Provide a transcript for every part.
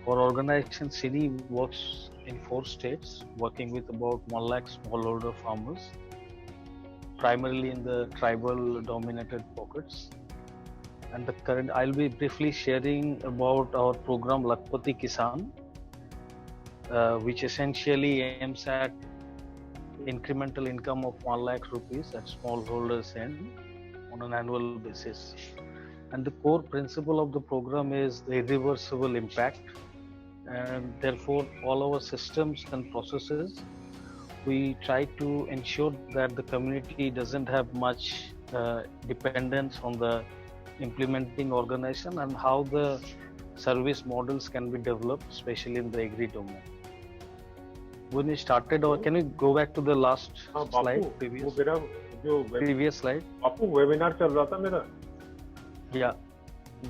Our organization CIRI works in 4 states, working with about 1 lakh smallholder farmers, primarily in the tribal dominated pockets. And the current, I'll be briefly sharing about our program Lakpati Kisan, which essentially aims at incremental income of 1 lakh rupees at smallholders end on an annual basis. And the core principle of the program is the irreversible impact, and therefore all our systems and processes, we try to ensure that the community doesn't have much dependence on the implementing organization, and how the service models can be developed, especially in the agri domain. When we started, or can you go back to the last slide? Previous slide. Bapu webinar चल रहा था मेरा. Yeah.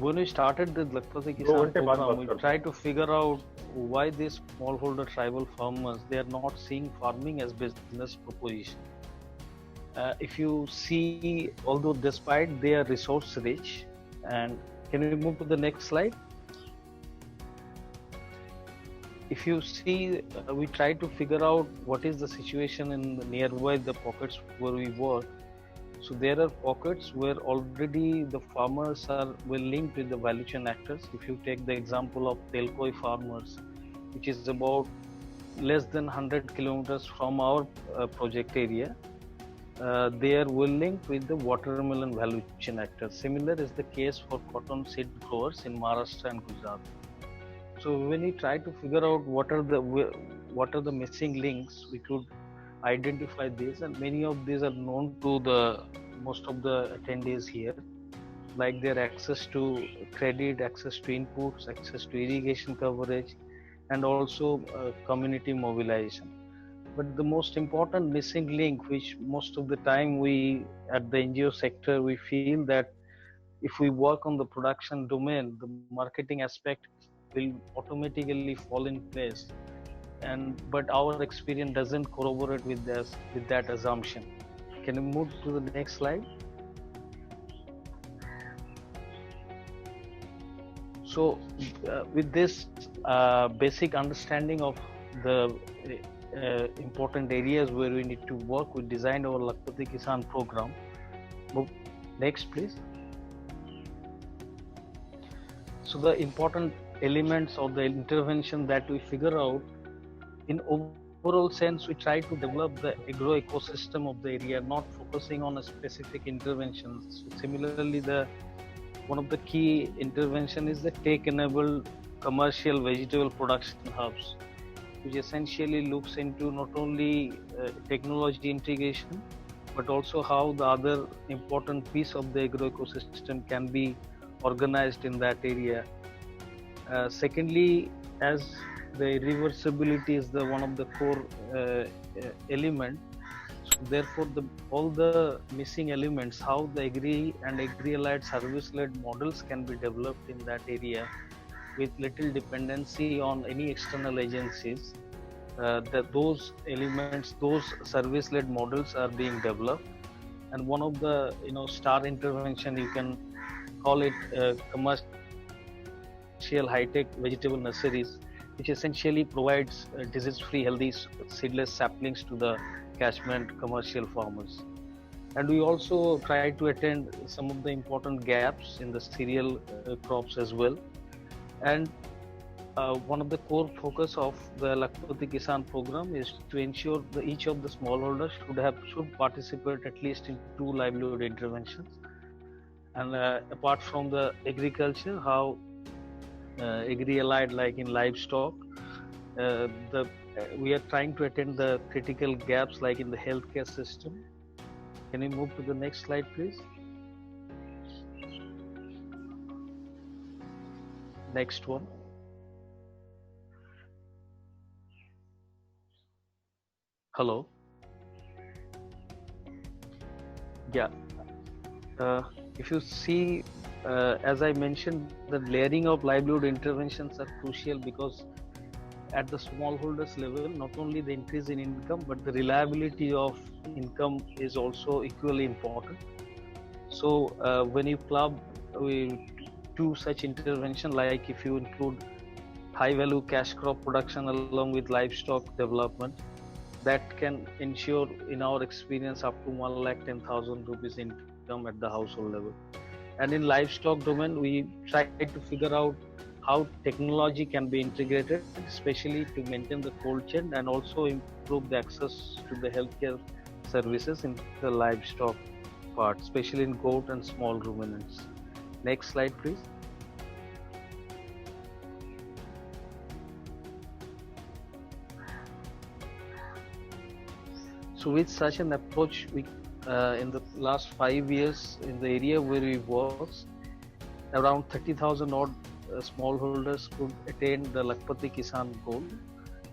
When we started the Lakpati Kisan program, we tried to figure out why these smallholder tribal farmers, they are not seeing farming as business proposition. If you see, although despite they are resource rich, and can we move to the next slide? If you see, we try to figure out what is the situation in the nearby the pockets where we work. So there are pockets where already the farmers are well linked with the value chain actors. If you take the example of Telkoi farmers, which is about less than 100 kilometers from our project area, they are well linked with the watermelon value chain actors. Similar is the case for cotton seed growers in Maharashtra and Gujarat. So when we try to figure out what are the missing links, we could identify this, and many of these are known to the most of the attendees here, like their access to credit, access to inputs, access to irrigation coverage, and also community mobilization. But the most important missing link, which most of the time we at the NGO sector we feel that if we work on the production domain, the marketing aspect will automatically fall in place, but our experience doesn't corroborate with that assumption. Can you move to the next slide? So with this basic understanding of the important areas where we need to work, we designed our Lakpati Kisan program. Next please. So the important elements of the intervention that we figure out, in overall sense, we try to develop the agro ecosystem of the area, not focusing on a specific interventions. Similarly, one of the key intervention is the tech-enabled commercial vegetable production hubs, which essentially looks into not only technology integration, but also how the other important piece of the agro ecosystem can be organized in that area. Secondly, as the reversibility is one of the core element, so therefore all the missing elements, how the agri and agri-allied service-led models can be developed in that area with little dependency on any external agencies, those elements, those service-led models are being developed. And one of the star intervention, you can call it commercial high-tech vegetable nurseries, which essentially provides disease-free healthy seedless saplings to the catchment commercial farmers. And we also try to attend some of the important gaps in the cereal crops as well. And one of the core focus of the Lakpati Kisan program is to ensure that each of the smallholders should participate at least in 2 livelihood interventions. And apart from the agriculture, how agri-allied, like in livestock, we are trying to attend the critical gaps like in the healthcare system. Can you move to the next slide, please? Next one. Hello. Yeah. If you see, as I mentioned, the layering of livelihood interventions are crucial, because at the smallholders level, not only the increase in income, but the reliability of income is also equally important. So when you club 2 such intervention, like if you include high value cash crop production along with livestock development that can ensure, in our experience, up to 1,10,000 rupees income at the household level. And in livestock domain, we try to figure out how technology can be integrated, especially to maintain the cold chain and also improve the access to the healthcare services in the livestock part, especially in goat and small ruminants. Next slide, please. So with such an approach, we in the last 5 years in the area where we work, around 30,000 odd smallholders could attain the Lakpati Kisan goal,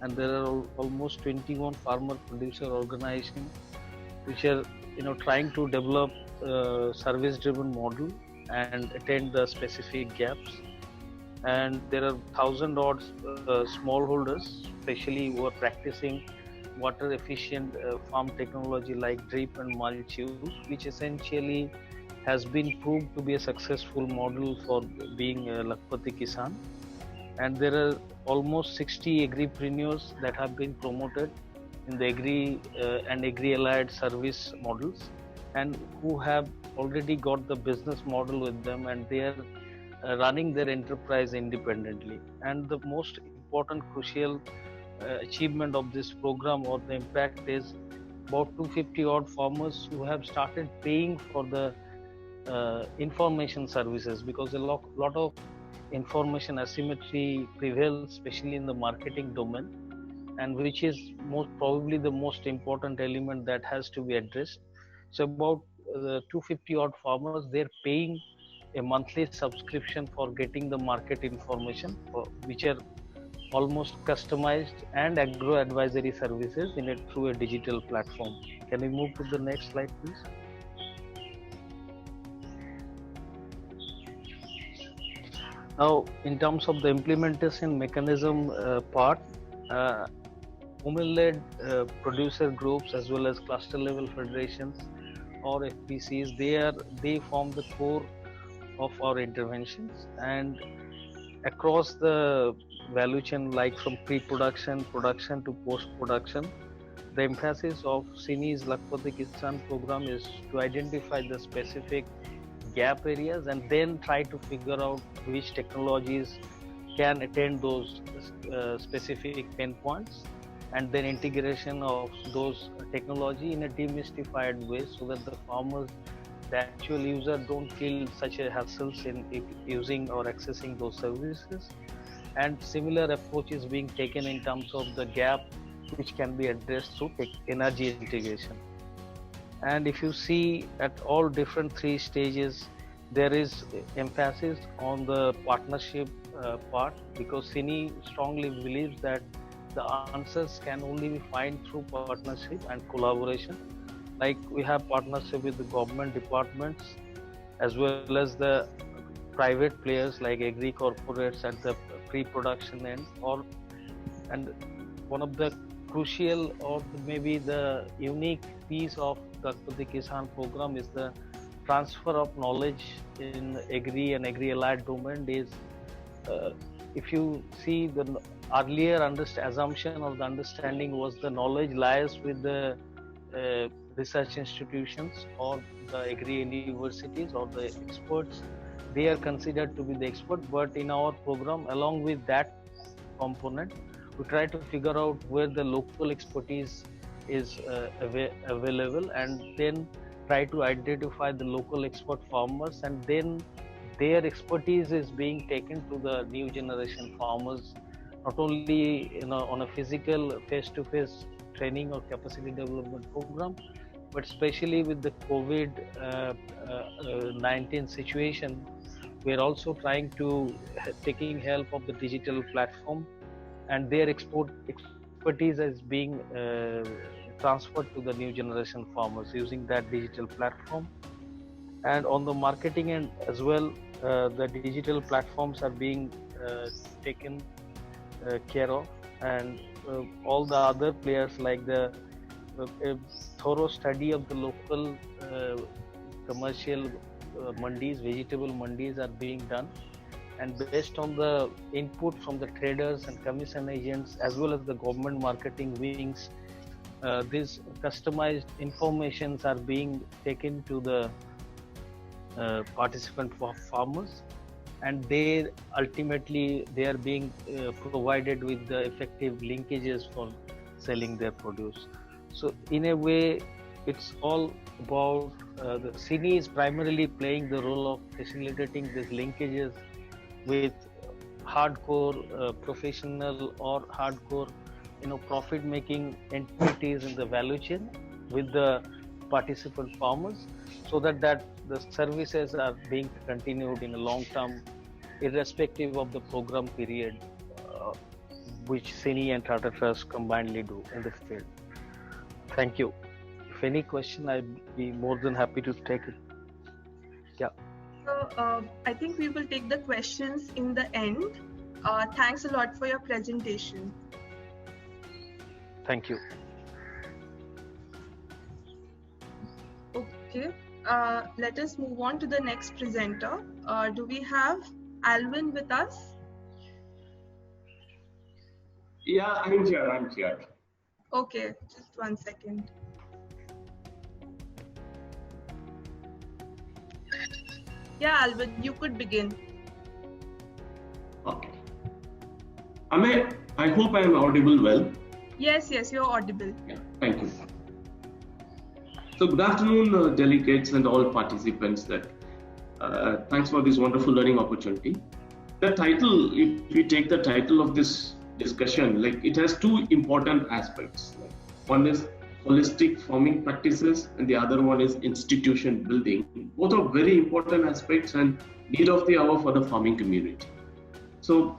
and there are almost 21 farmer producer organizations which are trying to develop service driven model and attend the specific gaps. And there are 1,000 odd smallholders, especially who are practicing water efficient farm technology like drip and mulch use, which essentially has been proved to be a successful model for being a Lakpati Kisan. And there are almost 60 agripreneurs that have been promoted in the agri and agri-allied service models, and who have already got the business model with them, and they are running their enterprise independently. And the most important crucial achievement of this program or the impact is about 250 odd farmers who have started paying for the information services, because a lot of information asymmetry prevails, especially in the marketing domain, and which is most probably the most important element that has to be addressed. So about 250 odd farmers, they're paying a monthly subscription for getting the market information, which are almost customized and agro advisory services in it through a digital platform. Can we move to the next slide, please? Now, in terms of the implementation mechanism part, women-led producer groups as well as cluster level federations or FPCs, they form the core of our interventions, and across the value chain, like from pre-production, production to post-production, the emphasis of CINI's Lakpati Kisan program is to identify the specific gap areas and then try to figure out which technologies can attend those specific pain points, and then integration of those technology in a demystified way so that the farmers, the actual user, don't feel such a hassles in using or accessing those services. And similar approach is being taken in terms of the gap which can be addressed through energy integration. And if you see at all different three stages, there is emphasis on the partnership part, because CINI strongly believes that the answers can only be found through partnership and collaboration. Like we have partnership with the government departments as well as the private players like agri corporates at the pre-production end, and one of the crucial or maybe the unique piece of the Kisan program is the transfer of knowledge in agri and agri-allied domain. Is if you see, the earlier assumption or the understanding was the knowledge lies with the research institutions or the agri universities or the experts. They are considered to be the expert, but in our program, along with that component, we try to figure out where the local expertise is available, and then try to identify the local expert farmers, and then their expertise is being taken to the new generation farmers, not only on a physical face-to-face training or capacity development program, but especially with the COVID-19 situation, we are also trying to taking help of the digital platform, and their expertise is being transferred to the new generation farmers using that digital platform. And on the marketing end as well, the digital platforms are being taken care of, and all the other players, like the thorough study of the local commercial mandis, vegetable mandis are being done, and based on the input from the traders and commission agents as well as the government marketing wings, these customized informations are being taken to the participant farmers, and they ultimately they are being provided with the effective linkages for selling their produce. So in a way, it's all about the CINI is primarily playing the role of facilitating these linkages with hardcore professional or hardcore profit making entities in the value chain with the participant farmers, so that the services are being continued in a long term irrespective of the program period, which CINI and Tata Trust combinedly do in the field. Thank you. If any question, I'd be more than happy to take it. Yeah. So I think we will take the questions in the end. Thanks a lot for your presentation. Thank you. Okay, let us move on to the next presenter. Do we have Alvin with us? Yeah, I'm here. Okay, just 1 second. Yeah, Alvin, you could begin. Okay. I hope I am audible well. Yes, you're audible. Yeah, thank you. So good afternoon, delegates and all participants. Thanks for this wonderful learning opportunity. The title, if we take the title of this discussion, it has two important aspects. One is holistic farming practices and the other one is institution building. Both are very important aspects and need of the hour for the farming community. So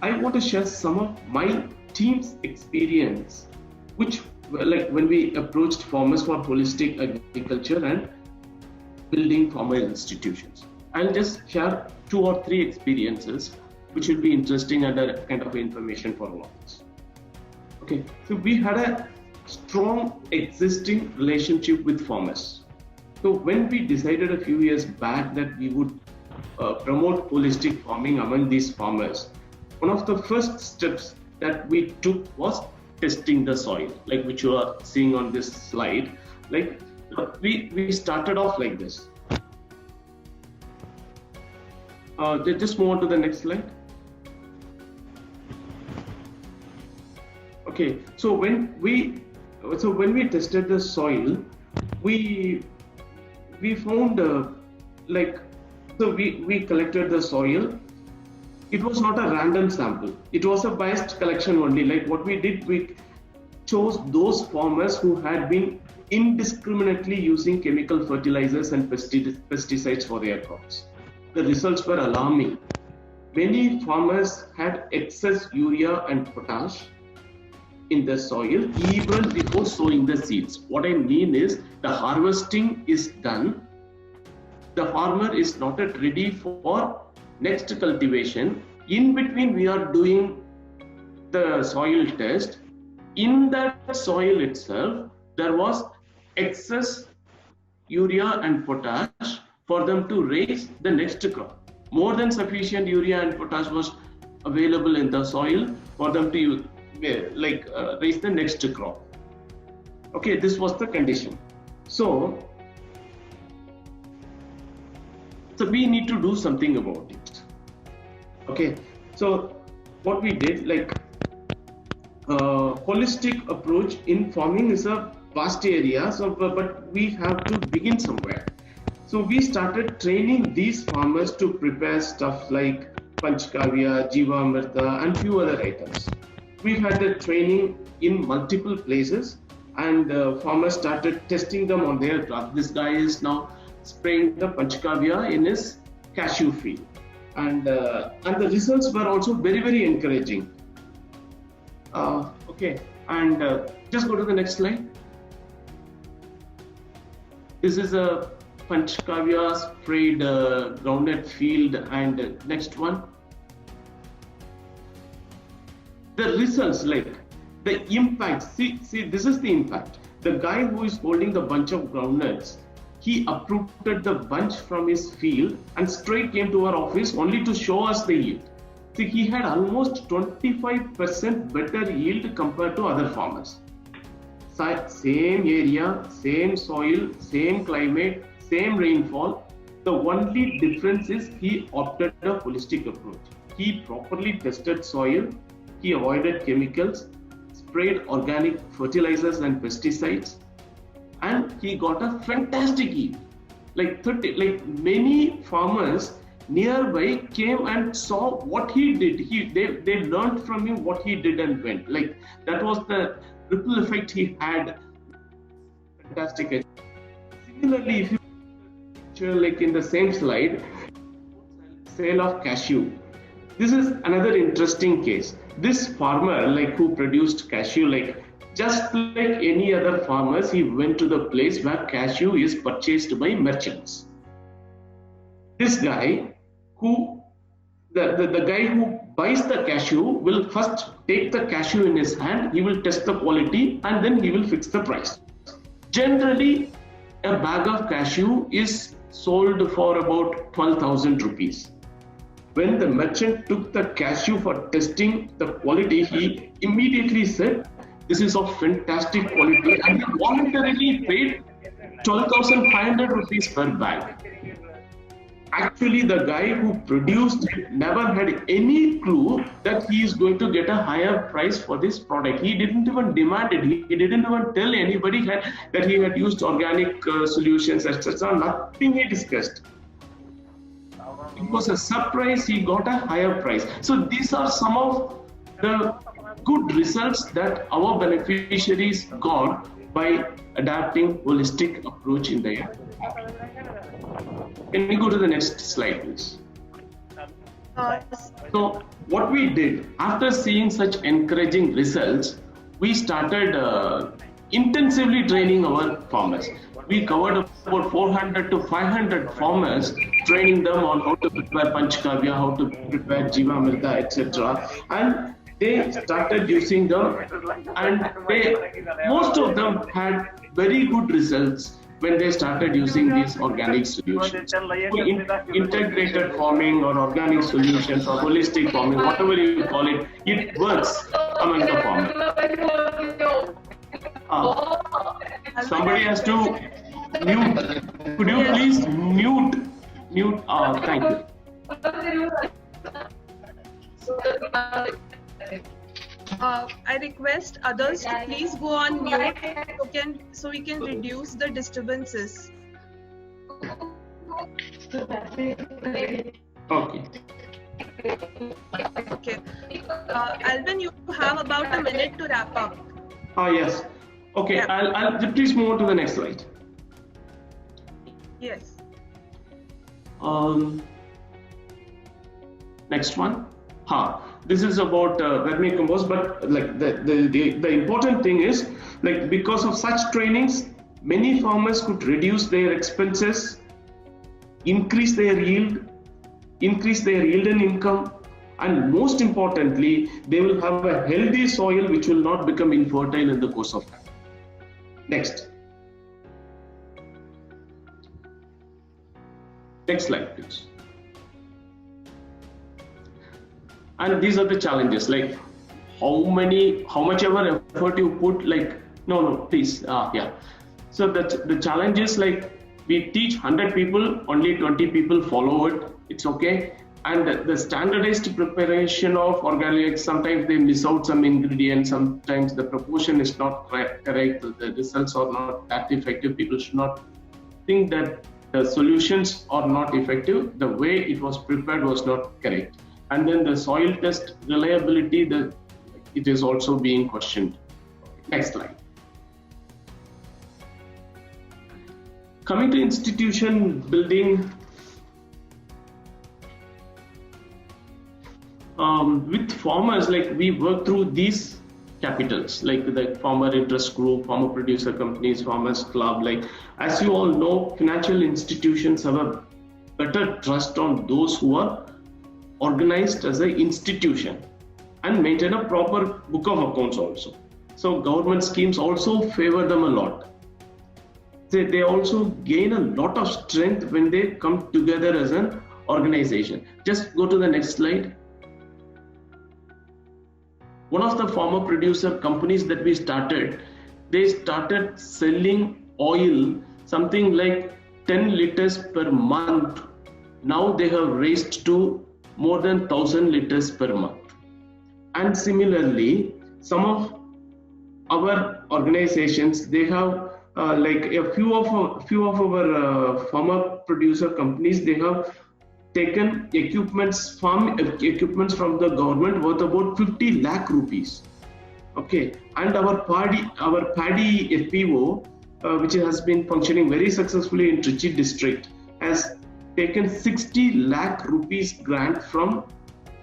I want to share some of my team's experience, which when we approached farmers for holistic agriculture and building farmer institutions. I'll just share 2 or 3 experiences which will be interesting and a kind of information for all of us. Okay, so we had a strong existing relationship with farmers. So when we decided a few years back that we would promote holistic farming among these farmers, one of the first steps that we took was testing the soil, which you are seeing on this slide. We started off like this. Just move on to the next slide. Okay, so when we tested the soil, we found we collected the soil. It was not a random sample. It was a biased collection only. What we did, we chose those farmers who had been indiscriminately using chemical fertilizers and pesticides for their crops. The results were alarming. Many farmers had excess urea and potash in the soil even before sowing the seeds. What I mean is the harvesting is done. The farmer is not yet ready for next cultivation. In between, we are doing the soil test. In that soil itself, there was excess urea and potash for them to raise the next crop. More than sufficient urea and potash was available in the soil for them to raise the next crop. Okay, this was the condition. So we need to do something about it. Okay, so what we did, holistic approach in farming is a vast area, but we have to begin somewhere. So we started training these farmers to prepare stuff like Panchkavya, Jeevamrita and few other items. We had the training in multiple places, and farmers started testing them on their crops. This guy is now spraying the Panchkavya in his cashew field, and the results were also very, very encouraging. Okay, and just go to the next slide. This is a Panchkavya sprayed groundnut field, and next one. The results, the impact. See, this is the impact. The guy who is holding the bunch of groundnuts, he uprooted the bunch from his field and straight came to our office only to show us the yield. See, he had almost 25% better yield compared to other farmers. Same area, same soil, same climate, same rainfall. The only difference is he opted a holistic approach. He properly tested soil, he avoided chemicals, sprayed organic fertilizers and pesticides, and he got a fantastic yield. Like many farmers nearby came and saw what he did. They learned from him what he did and went. Like that was the ripple effect he had. Fantastic. Similarly, if you picture like in the same slide, sale of cashew. This is another interesting case. This farmer, like who produced cashew, like just like any other farmers, he went to the place where cashew is purchased by merchants. This guy, the guy who buys the cashew will first take the cashew in his hand, he will test the quality and then he will fix the price. Generally, a bag of cashew is sold for about 12,000 rupees. When the merchant took the cashew for testing the quality, he immediately said, "This is of fantastic quality," and he voluntarily paid 12,500 rupees per bag. Actually, the guy who produced it never had any clue that he is going to get a higher price for this product. He didn't even demand it. He didn't even tell anybody that he had used organic solutions, etc. Nothing he discussed. It was a surprise, he got a higher price. So these are some of the good results that our beneficiaries got by adapting holistic approach in the area. Can we go to the next slide, please? So what we did, after seeing such encouraging results, we started intensively training our farmers. We covered about 400 to 500 farmers, training them on how to prepare Panchkavya, how to prepare Jivamrita, etc. And they started using them, and most of them had very good results when they started using these organic solutions. Integrated farming or organic solutions or holistic farming, whatever you call it, it works among the farmers. Somebody has to mute. Could you please mute? Thank you. I request others to please go on mute so we can reduce the disturbances. Okay. Okay. Alvin, you have about a minute to wrap up. Yes. Okay. Yeah. I'll please move on to the next slide. Yes. Next one. This is about vermicompost, but like the important thing is, like, because of such trainings, many farmers could reduce their expenses, increase their yield and income, and most importantly, they will have a healthy soil which will not become infertile in the course of time. Next slide, please. And these are the challenges, like how much ever effort you put, like, please, yeah. So the challenge is, like, we teach 100 people, only 20 people follow it, it's okay. And the standardized preparation of organics, sometimes they miss out some ingredients, sometimes the proportion is not correct, the results are not that effective. People should not think that the solutions are not effective, the way it was prepared was not correct. And then the soil test reliability, it is also being questioned. Next slide. Coming to institution building, with farmers, like, we work through these capitals, like the farmer interest group, farmer producer companies, farmers club. Like, as you all know, financial institutions have a better trust on those who are organized as an institution and maintain a proper book of accounts also. So government schemes also favor them a lot. they also gain a lot of strength when they come together as an organization. Just go to the next slide. One of the farmer producer companies that we started, they started selling oil, something like 10 liters per month. Now they have raised to more than 1,000 liters per month. And similarly, some of our organizations, they have like a few of our farmer producer companies, they have taken farm equipments from the government worth about 50 lakh rupees. Okay, and our paddy FPO, which has been functioning very successfully in Trichy district, has taken 60 lakh rupees grant from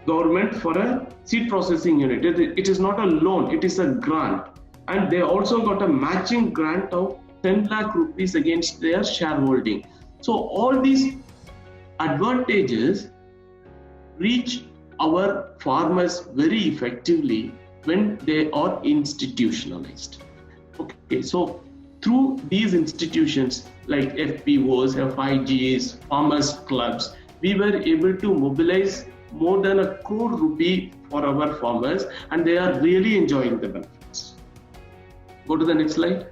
government for a seed processing unit. It is not a loan, it is a grant. And they also got a matching grant of 10 lakh rupees against their shareholding. So all these advantages reach our farmers very effectively when they are institutionalized. Okay, so through these institutions like FPOs, FIGs, farmers clubs, we were able to mobilize more than 1 crore rupee for our farmers, and they are really enjoying the benefits. Go to the next slide.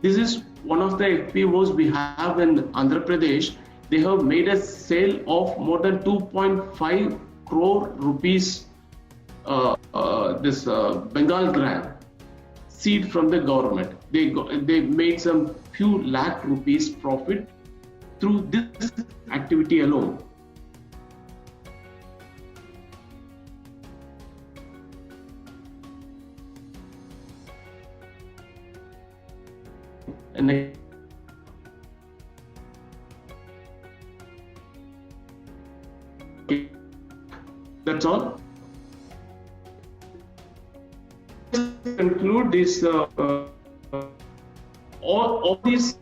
This is one of the FPOs we have in Andhra Pradesh. They have made a sale of more than 2.5 crore rupees Bengal gram seed from the government. They made some few lakh rupees profit through this activity alone. And that's all. Conclude this. All these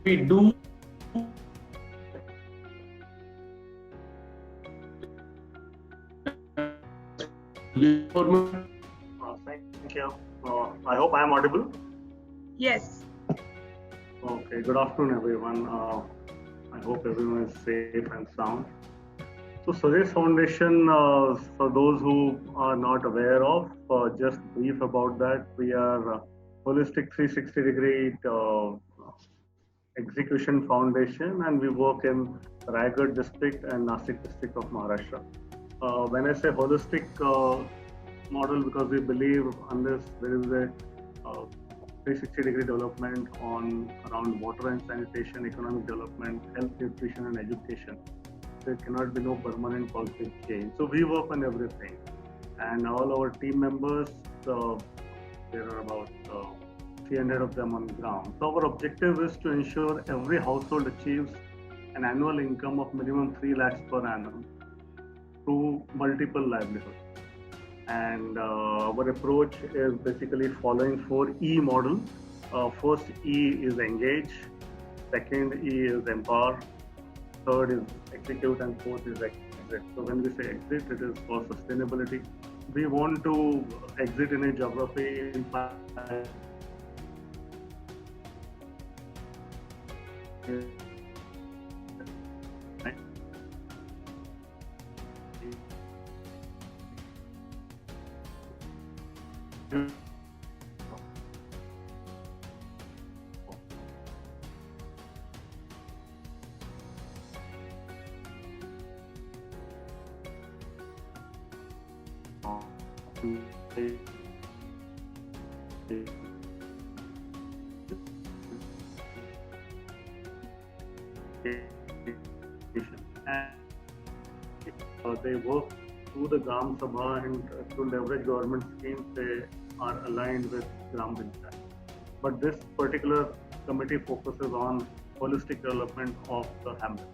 we do. Thank you. I hope I am audible. Yes. Okay. Good afternoon, everyone. I hope everyone is safe and sound. So Swadesh Foundation, for those who are not aware of, just brief about that, we are a holistic 360-degree execution foundation, and we work in Raigad district and Nasik district of Maharashtra. When I say holistic model, because we believe unless there is a 360-degree development around water and sanitation, economic development, health, nutrition, and education, there cannot be no permanent positive change. So we work on everything, and all our team members, there are about 300 of them on the ground. So our objective is to ensure every household achieves an annual income of minimum 3 lakhs per annum through multiple livelihoods. And our approach is basically following 4E model. First E is engage, second E is empower, third is execute, and fourth is exit. So when we say exit, it is for sustainability. We want to exit in a geography in 5 years. They work through the Gram Sabha, and to leverage government schemes, they are aligned with Gram Panchayat. But this particular committee focuses on holistic development of the hamlet.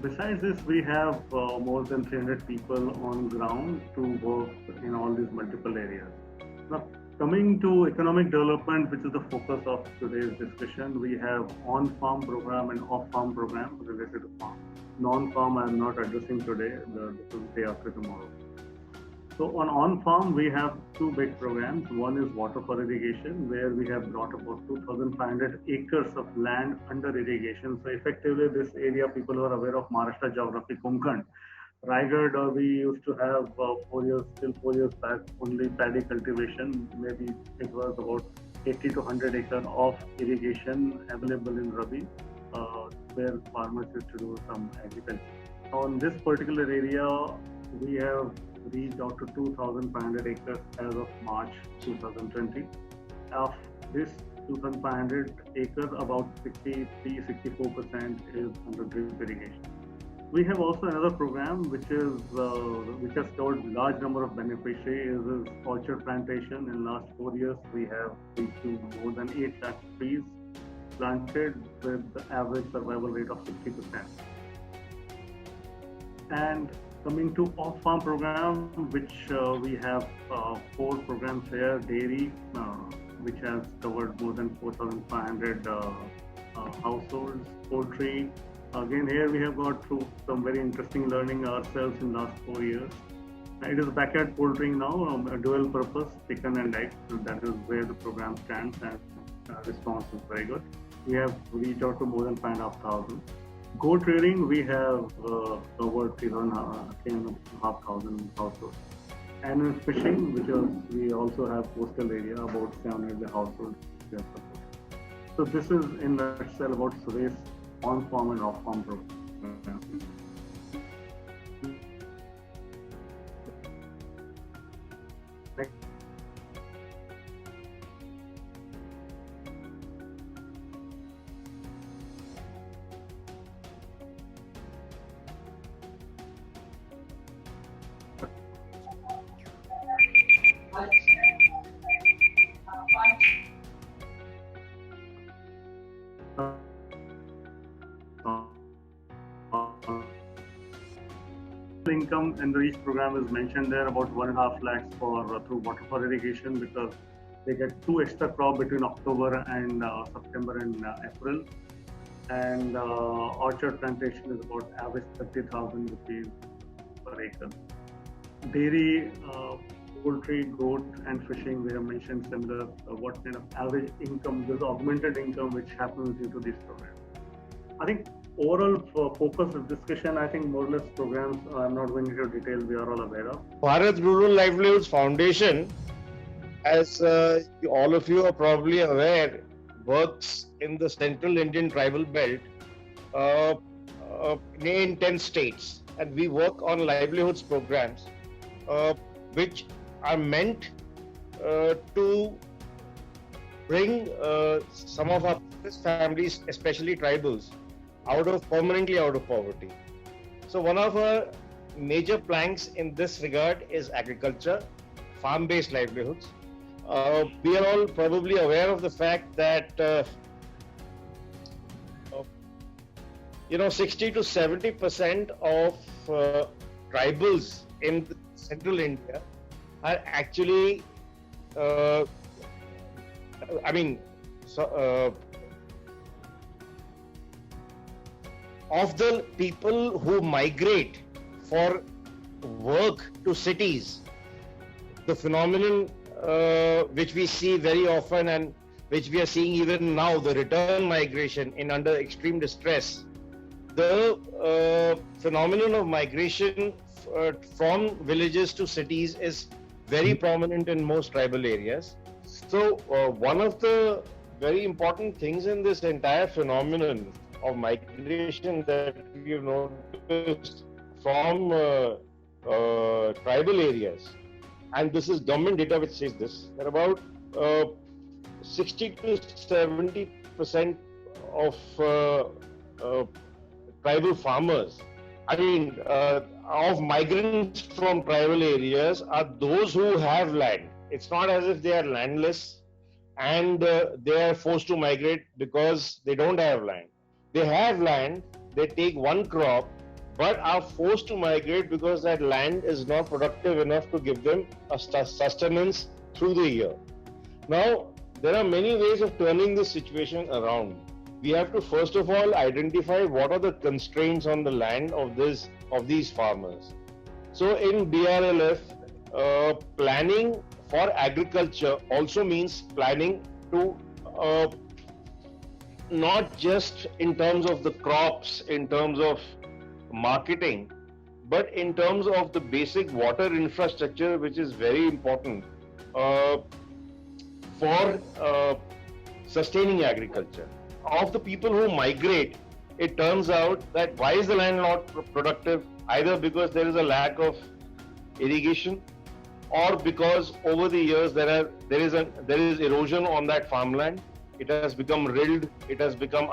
Besides this, we have more than 300 people on ground to work in all these multiple areas. Now, coming to economic development, which is the focus of today's discussion, we have on-farm program and off-farm program related to farm. non-farm I'm not addressing today. This is the day after tomorrow. So on-farm, we have two big programs. One is water for irrigation, where we have brought about 2,500 acres of land under irrigation. So effectively, this area, people who are aware of Maharashtra geography, Konkan, Raigad, we used to have 4 years back, only paddy cultivation. Maybe it was about 80 to 100 acres of irrigation available in Rabi, where farmers used to do some agriculture. On this particular area, we have reached out to 2,500 acres as of March 2020. Of this 2,500 acres, about 63-64% is under drip irrigation. We have also another program which has covered large number of beneficiaries, is orchard plantation. In last 4 years, we have reached to more than 8 lakh trees planted with the average survival rate of 60%. And coming to off-farm program, which we have 4 programs here: dairy, which has covered more than 4,500 households; poultry. Again, here we have got through some very interesting learning ourselves in last 4 years. It is backyard poultry now, a dual purpose, chicken and eggs. So that is where the program stands, and response is very good. We have reached out to more than 5,500. Goat rearing, we have covered 3,500 households. And in fishing, we also have coastal area, about 700 households. So this is in a nutshell about Suresh on-farm and off-farm program. Next. Income in the REACH program is mentioned there, about 1.5 lakhs for through water for irrigation, because they get 2 extra crop between October and September and April. And orchard plantation is about average 30,000 rupees per acre. Dairy, poultry, goat and fishing, we have mentioned similar what kind of average income, this augmented income which happens due to these programs. I think overall focus of discussion, I think more or less programs, I'm not going into detail, we are all aware of. Bharat Rural Livelihoods Foundation, as all of you are probably aware, works in the Central Indian Tribal Belt in 10 states, and we work on livelihoods programs which are meant to bring some of our families, especially tribals, permanently out of poverty. So one of our major planks in this regard is agriculture, farm-based livelihoods. We are all probably aware of the fact that 60 to 70% of tribals in central India are actually, of the people who migrate for work to cities. The phenomenon which we see very often and which we are seeing even now, the return migration in under extreme distress. The phenomenon of migration from villages to cities is very prominent in most tribal areas. So one of the very important things in this entire phenomenon of migration that we've noticed from tribal areas, and this is government data which says this, that about 60 to 70% of tribal farmers, of migrants from tribal areas, are those who have land. It's not as if they are landless and they are forced to migrate because they don't have land. They have land, they take one crop, but are forced to migrate because that land is not productive enough to give them a sustenance through the year. Now, there are many ways of turning this situation around. we have to first of all identify what are the constraints on the land of these farmers. So in BRLF, planning for agriculture also means planning to not just in terms of the crops, in terms of marketing, but in terms of the basic water infrastructure, which is very important for sustaining agriculture. Of the people who migrate, it turns out that why is the land not productive? Either because there is a lack of irrigation, or because over the years there is erosion on that farmland. It has become rilled, it has become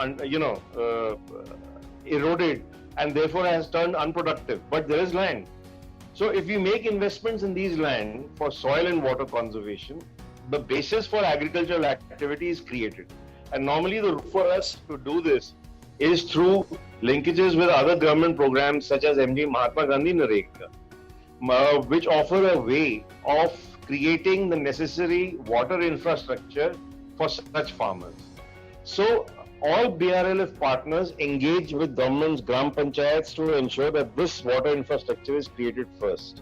eroded, and therefore has turned unproductive. But there is land. So if we make investments in these land for soil and water conservation, the basis for agricultural activity is created. And normally the route for us to do this is through linkages with other government programs such as MD Mahatma Gandhi NREGA, which offer a way of creating the necessary water infrastructure for such farmers. So all BRLF partners engage with governments, Gram Panchayats, to ensure that this water infrastructure is created first.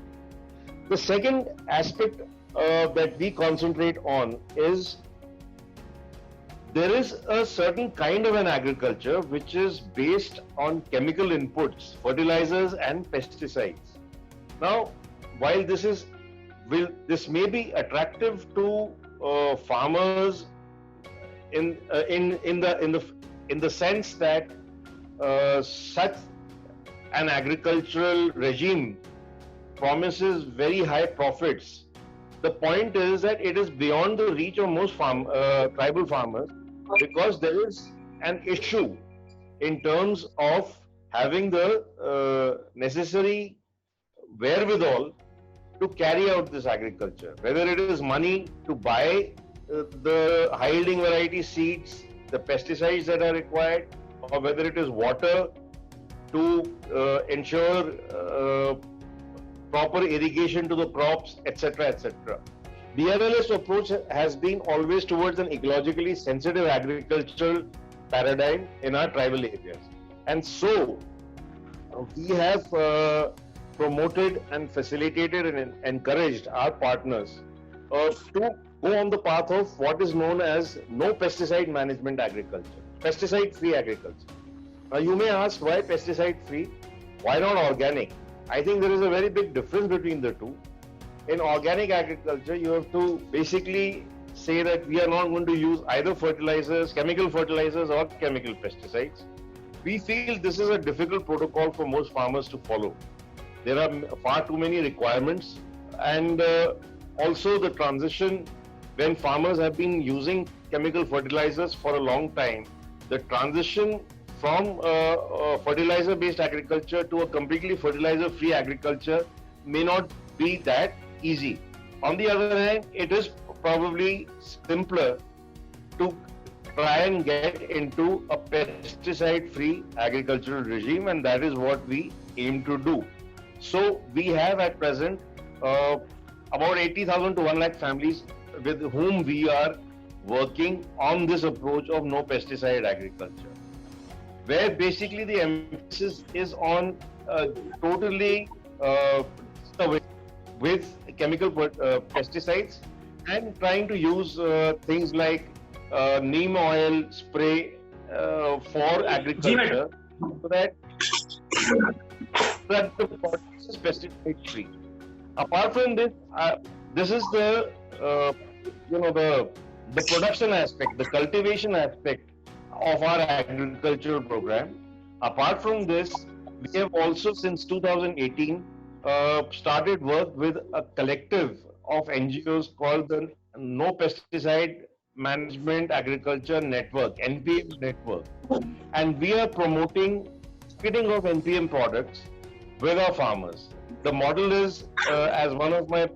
The second aspect that we concentrate on is there is a certain kind of an agriculture which is based on chemical inputs, fertilizers and pesticides. Now, while this may be attractive to farmers in the sense that such an agricultural regime promises very high profits, the point is that it is beyond the reach of most tribal farmers, because there is an issue in terms of having the necessary wherewithal to carry out this agriculture, whether it is money to buy the high yielding variety seeds, the pesticides that are required, or whether it is water to ensure proper irrigation to the crops, etc., etc. BRLF's approach has been always towards an ecologically sensitive agricultural paradigm in our tribal areas. And so, we have promoted and facilitated and encouraged our partners to go on the path of what is known as no pesticide management agriculture, pesticide-free agriculture. Now, you may ask, why pesticide-free? Why not organic? I think there is a very big difference between the two. In organic agriculture, you have to basically say that we are not going to use either fertilizers, chemical fertilizers or chemical pesticides. We feel this is a difficult protocol for most farmers to follow. There are far too many requirements, and also the transition, when farmers have been using chemical fertilizers for a long time, the transition from fertilizer-based agriculture to a completely fertilizer-free agriculture may not be that easy. On the other hand, it is probably simpler to try and get into a pesticide-free agricultural regime, and that is what we aim to do. So we have at present about 80,000 to 1 lakh families with whom we are working on this approach of no pesticide agriculture, where basically the emphasis is on totally with chemical pesticides and trying to use things like neem oil spray for agriculture, so that the process is pesticide free. Apart from this, this is the the production aspect, the cultivation aspect of our agricultural program. Apart from this, we have also since 2018 started work with a collective of NGOs called the No Pesticide Management Agriculture Network, NPM network, and we are promoting marketing of NPM products with our farmers. The model is, as one of my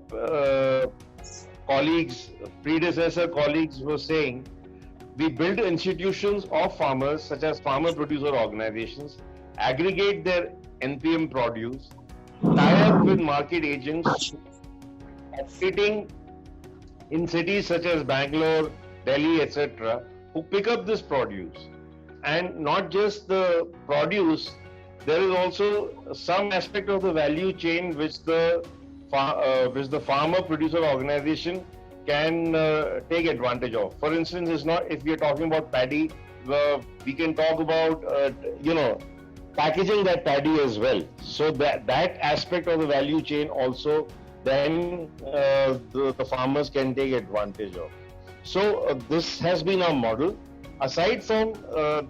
predecessor colleagues was saying, we build institutions of farmers such as farmer producer organizations, aggregate their NPM produce, tie up with market agents operating in cities such as Bangalore, Delhi, etc., who pick up this produce and not just the produce, there is also some aspect of the value chain which the farmer producer organization can take advantage of. For instance, it's not, if we are talking about paddy, we can talk about packaging that paddy as well. So that aspect of the value chain also then the farmers can take advantage of. So this has been our model. Aside from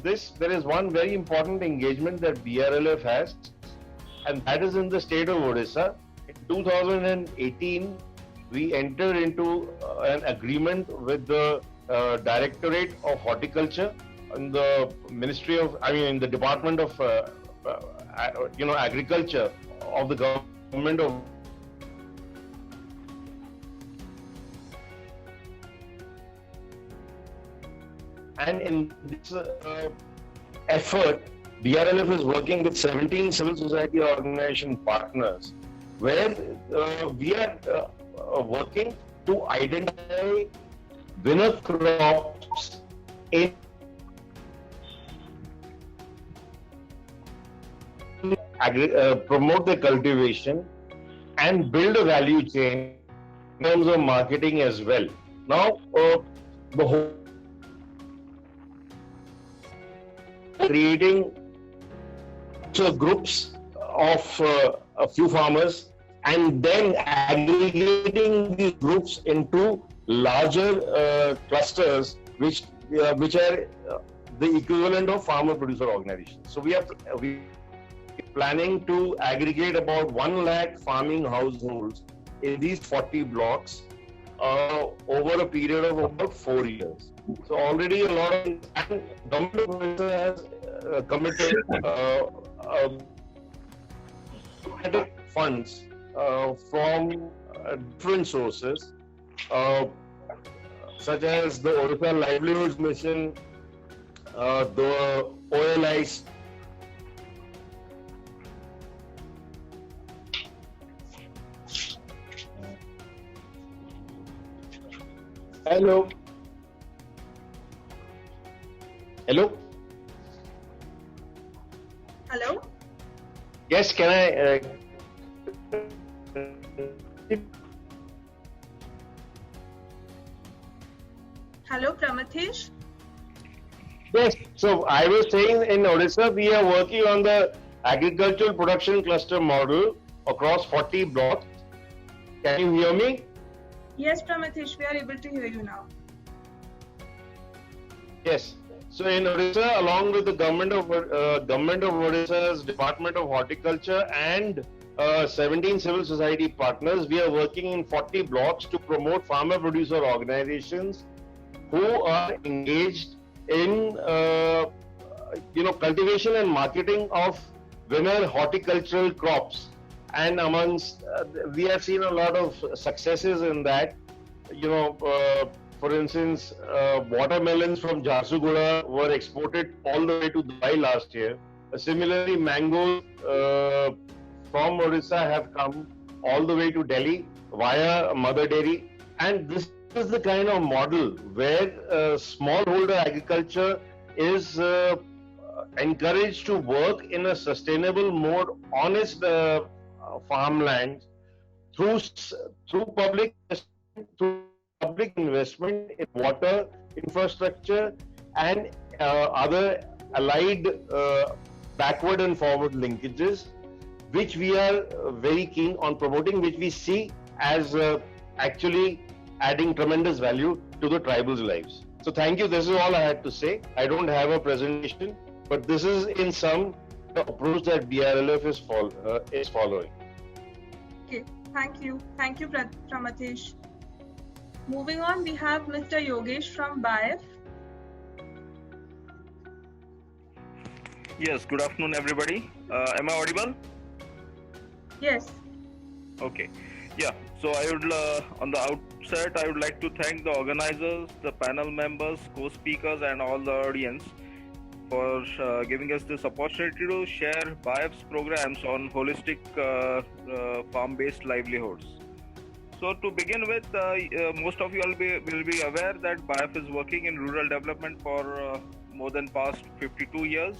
this, there is one very important engagement that BRLF has, and that is in the state of Odisha. In 2018, we entered into an agreement with the Directorate of Horticulture and the in the Department of Agriculture of the government of. And in this effort, BRLF is working with 17 civil society organization partners, where we are working to identify winner crops in promote the cultivation and build a value chain in terms of marketing as well. Now, the whole creating groups of a few farmers and then aggregating these groups into larger clusters which are the equivalent of farmer producer organizations. So we are planning to aggregate about 1 lakh farming households in these 40 blocks over a period of about 4 years. So already a lot of government has committed funds from different sources, such as the Odisha Livelihoods Mission, the OLIs. Hello. Hello. Hello. Yes, can I? Hello, Pramathesh. Yes. So I was saying in Odisha, we are working on the agricultural production cluster model across 40 blocks. Can you hear me? Yes, Pramathesh, we are able to hear you now. Yes. So in Odisha, along with the government of Odisha's Department of Horticulture and 17 civil society partners, we are working in 40 blocks to promote farmer producer organizations who are engaged in cultivation and marketing of winner horticultural crops. And amongst we have seen a lot of successes in that. For instance, watermelons from Jharsuguda were exported all the way to Dubai last year. Similarly, mangoes from Odisha have come all the way to Delhi via Mother Dairy. And this is the kind of model where smallholder agriculture is encouraged to work in a sustainable mode on its farmland through public investment in water infrastructure and other allied backward and forward linkages, which we are very keen on promoting, which we see as actually adding tremendous value to the tribals' lives. So thank you. This is all I had to say. I don't have a presentation, but this is in sum the approach that BRLF is following. Okay, thank you. Thank you, Pramathesh. Moving on, we have Mr. Yogesh from BIAF. Yes, good afternoon, everybody. Am I audible? Yes. Okay. Yeah, so I would, on the outset, I would like to thank the organizers, the panel members, co-speakers, and all the audience for giving us this opportunity to share BIAF's programs on holistic farm-based livelihoods. So to begin with, most of you will be aware that BIAF is working in rural development for more than past 52 years.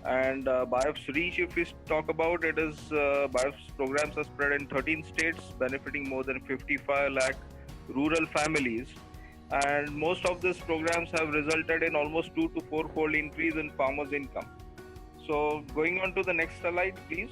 And BIOF's reach, if we talk about it, is BIOF's programs are spread in 13 states, benefiting more than 55 lakh rural families. And most of these programs have resulted in almost 2 to 4-fold increase in farmers' income. So going on to the next slide, please.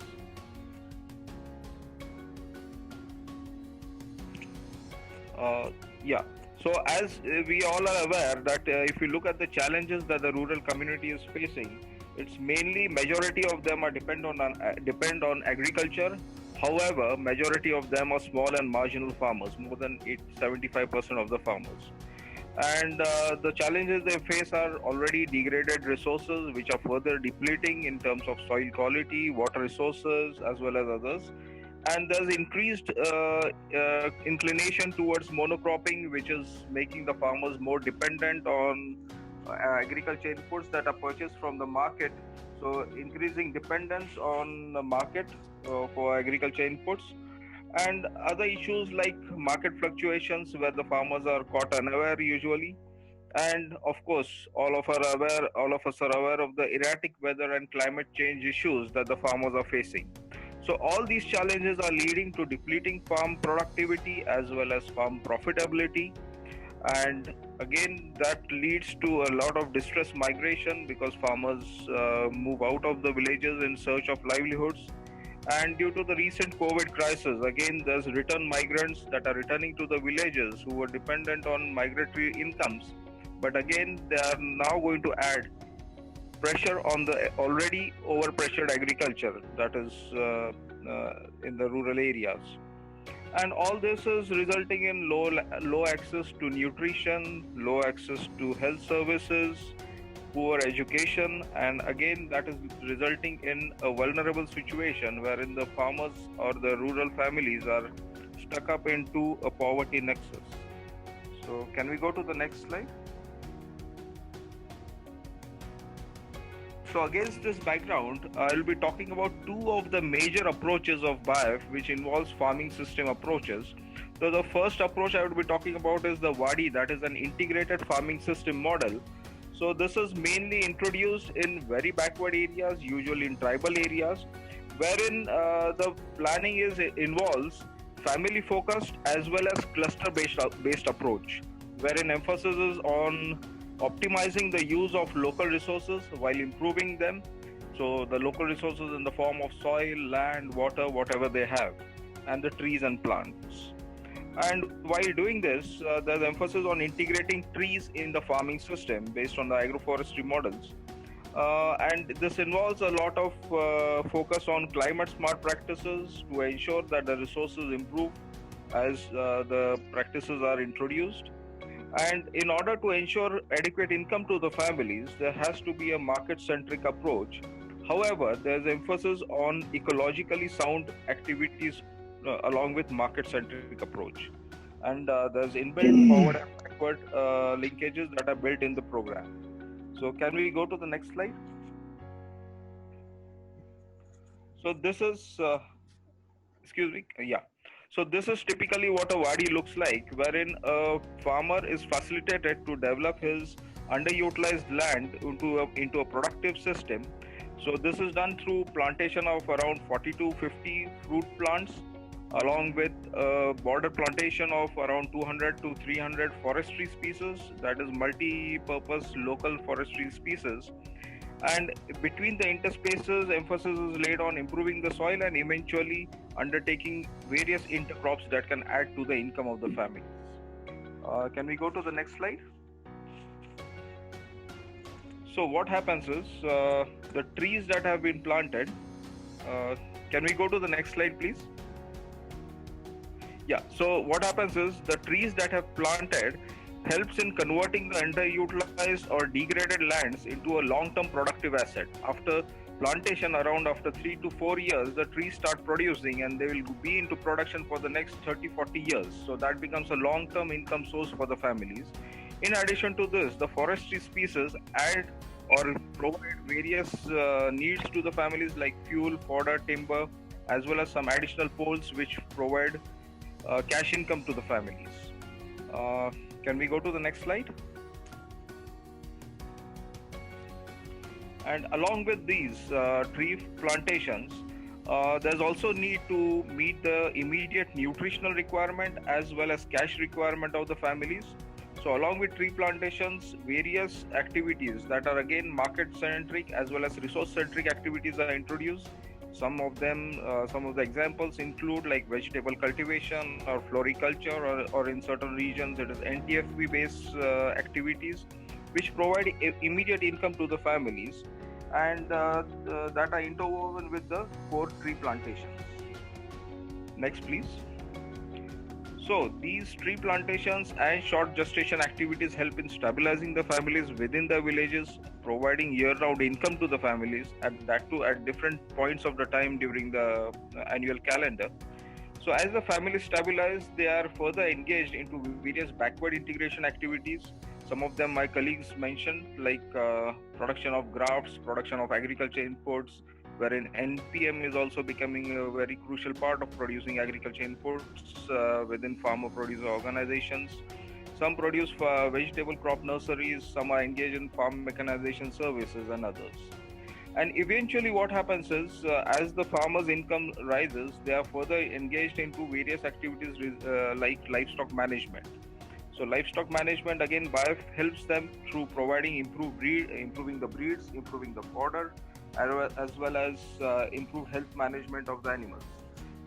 Yeah. So as we all are aware that if you look at the challenges that the rural community is facing, it's mainly majority of them are depend on agriculture. However, majority of them are small and marginal farmers, more than 75% of the farmers. And the challenges they face are already degraded resources, which are further depleting in terms of soil quality, water resources, as well as others. And there's increased inclination towards monocropping, which is making the farmers more dependent on agriculture inputs that are purchased from the market. So increasing dependence on the market for agriculture inputs, and other issues like market fluctuations where the farmers are caught unaware usually. And of course, all of us are aware of the erratic weather and climate change issues that the farmers are facing. So all these challenges are leading to depleting farm productivity as well as farm profitability. And again, that leads to a lot of distress migration because farmers move out of the villages in search of livelihoods. And due to the recent COVID crisis, again, there's return migrants that are returning to the villages who were dependent on migratory incomes. But again, they are now going to add pressure on the already overpressured agriculture that is in the rural areas. And all this is resulting in low access to nutrition, low access to health services, poor education, and again that is resulting in a vulnerable situation wherein the farmers or the rural families are stuck up into a poverty nexus. So can we go to the next slide? So against this background, I'll be talking about two of the major approaches of BIOF, which involves farming system approaches. So the first approach I would be talking about is the WADI, that is an integrated farming system model. So this is mainly introduced in very backward areas, usually in tribal areas, wherein the planning involves family focused as well as cluster based approach, wherein emphasis is on optimizing the use of local resources while improving them. So the local resources in the form of soil, land, water, whatever they have, and the trees and plants. And while doing this, there's emphasis on integrating trees in the farming system based on the agroforestry models. And this involves a lot of focus on climate smart practices to ensure that the resources improve as the practices are introduced. And in order to ensure adequate income to the families, there has to be a market-centric approach. However, there's emphasis on ecologically sound activities along with market-centric approach. And there's inbuilt forward and backward linkages that are built in the program. So can we go to the next slide? So this is, So this is typically what a WADI looks like, wherein a farmer is facilitated to develop his underutilized land into a productive system. So this is done through plantation of around 40 to 50 fruit plants, along with a border plantation of around 200 to 300 forestry species, that is multi-purpose local forestry species. And between the interspaces, emphasis is laid on improving the soil and eventually undertaking various intercrops that can add to the income of the families. Can we go to the next slide? So what happens is the trees that have been planted. Can we go to the next slide, please? Yeah, so what happens is the trees that have planted helps in converting the underutilized or degraded lands into a long-term productive asset. After plantation, after 3 to 4 years, the trees start producing and they will be into production for the next 30-40 years. So that becomes a long-term income source for the families. In addition to this, the forestry species add or provide various needs to the families like fuel, fodder, timber, as well as some additional poles which provide cash income to the families. Can we go to the next slide? And along with these tree plantations, there's also need to meet the immediate nutritional requirement as well as cash requirement of the families. So along with tree plantations, various activities that are again market centric as well as resource centric activities are introduced. Some of them, some of the examples include like vegetable cultivation or floriculture, or in certain regions it is NTFP based activities, which provide immediate income to the families, and that are interwoven with the core tree plantations. Next, please. So these tree plantations and short gestation activities help in stabilizing the families within the villages, providing year-round income to the families, and that too at different points of the time during the annual calendar. So as the families stabilize, they are further engaged into various backward integration activities. Some of them my colleagues mentioned, like production of grafts, production of agriculture inputs, wherein NPM is also becoming a very crucial part of producing agriculture inputs within farmer producer organizations. Some produce vegetable crop nurseries, some are engaged in farm mechanization services, and others. And eventually what happens is, as the farmers' income rises, they are further engaged into various activities like livestock management. So livestock management again helps them through providing improving the breeds, improving the fodder, as well as improved health management of the animals.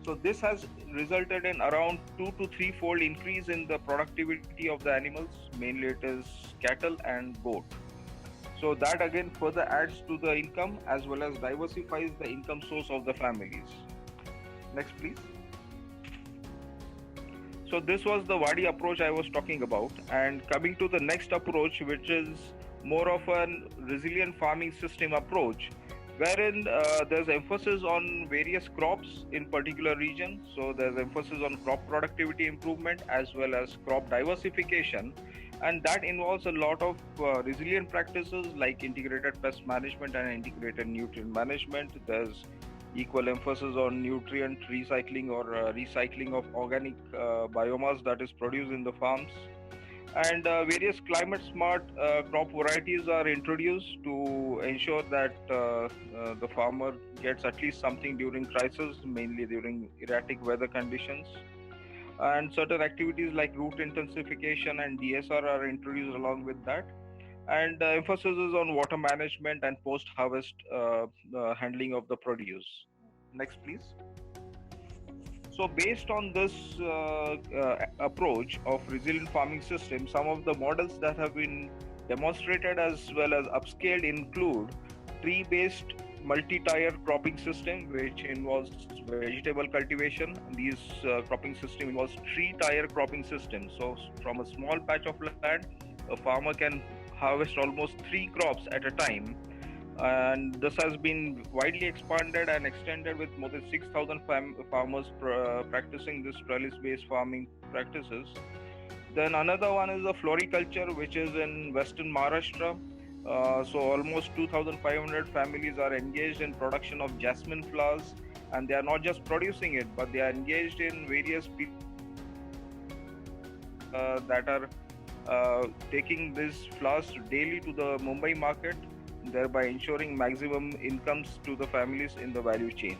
So this has resulted in around 2 to 3 fold increase in the productivity of the animals. Mainly it is cattle and goat. So that again further adds to the income as well as diversifies the income source of the families. Next, please. So this was the Wadi approach I was talking about, and coming to the next approach, which is more of a resilient farming system approach, wherein there's emphasis on various crops in particular region. So there's emphasis on crop productivity improvement as well as crop diversification, and that involves a lot of resilient practices like integrated pest management and integrated nutrient management. There's equal emphasis on nutrient recycling or recycling of organic biomass that is produced in the farms. And various climate smart crop varieties are introduced to ensure that the farmer gets at least something during crisis, mainly during erratic weather conditions. And certain activities like root intensification and DSR are introduced along with that. And emphasis is on water management and post-harvest handling of the produce. Next, please. So based on this approach of resilient farming system, some of the models that have been demonstrated as well as upscaled include tree-based multi-tier cropping system, which involves vegetable cultivation. These cropping system involves three-tier cropping system. So from a small patch of land, a farmer can harvest almost 3 crops at a time, and this has been widely expanded and extended with more than 6,000 farmers practicing this trellis-based farming practices. Then another one is the floriculture, which is in western Maharashtra. So almost 2,500 families are engaged in production of jasmine flowers, and they are not just producing it, but they are engaged in various that are taking these flowers daily to the Mumbai market, thereby ensuring maximum incomes to the families in the value chain.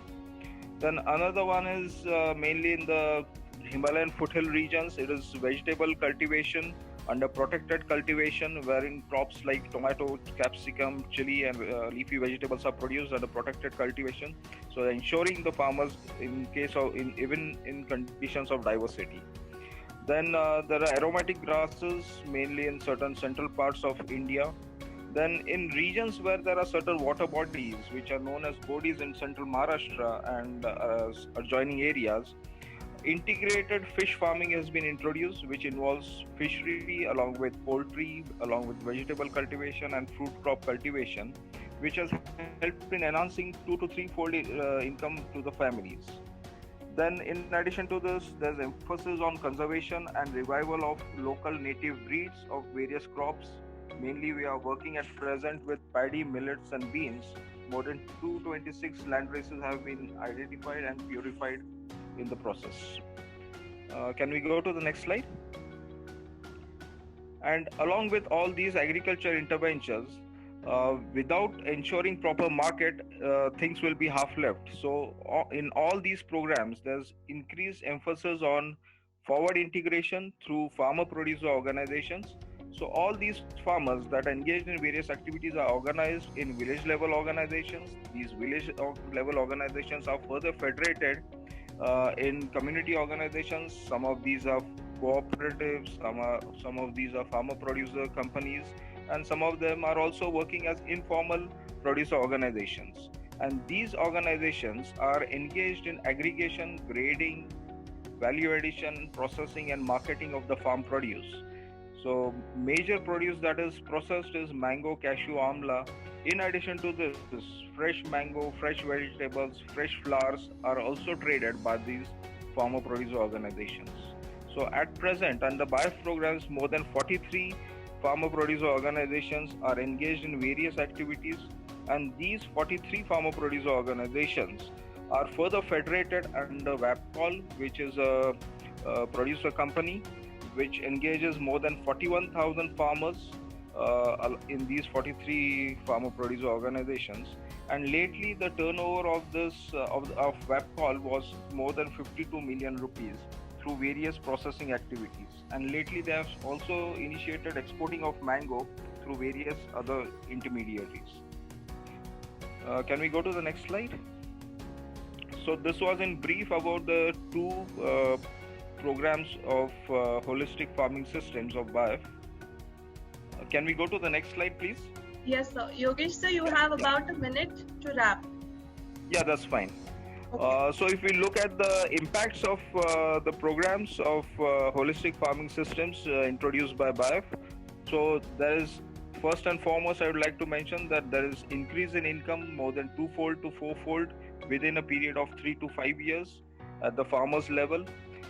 Then another one is mainly in the Himalayan foothill regions. It is vegetable cultivation under protected cultivation, wherein crops like tomato, capsicum, chili, and leafy vegetables are produced under protected cultivation. So ensuring the farmers in case of even in conditions of diversity. Then there are aromatic grasses, mainly in certain central parts of India. Then in regions where there are certain water bodies, which are known as bodis in central Maharashtra and adjoining areas, integrated fish farming has been introduced, which involves fishery along with poultry, along with vegetable cultivation and fruit crop cultivation, which has helped in enhancing 2 to 3 fold income to the families. Then in addition to this, there's emphasis on conservation and revival of local native breeds of various crops. Mainly we are working at present with paddy, millets and beans. More than 226 land races have been identified and purified in the process. Can we go to the next slide? And along with all these agriculture interventions, without ensuring proper market, things will be half left. So in all these programs, there's increased emphasis on forward integration through farmer producer organizations. So all these farmers that engaged in various activities are organized in village level organizations. These village level organizations are further federated in community organizations. Some of these are cooperatives, some of these are farmer producer companies, and some of them are also working as informal producer organizations. And these organizations are engaged in aggregation, grading, value addition, processing, and marketing of the farm produce. So major produce that is processed is mango, cashew, amla. In addition to this, fresh mango, fresh vegetables, fresh flowers are also traded by these farmer producer organizations. So at present, under BIF programs, more than 43 farmer producer organizations are engaged in various activities, and these 43 farmer producer organizations are further federated under WAPCOL, which is a producer company which engages more than 41,000 farmers in these 43 farmer producer organizations. And lately, the turnover of this of WAPCOL was more than 52 million rupees through various processing activities. And lately, they have also initiated exporting of mango through various other intermediaries. Can we go to the next slide? So this was in brief about the two programs of holistic farming systems of BIF. Can we go to the next slide, please? Yes, sir. Yogesh, sir, you have about a minute to wrap. Yeah, that's fine. Okay. So if we look at the impacts of the programs of holistic farming systems introduced by BIF, so there is, first and foremost, I would like to mention that there is increase in income more than twofold to fourfold within a period of 3 to 5 years at the farmers level.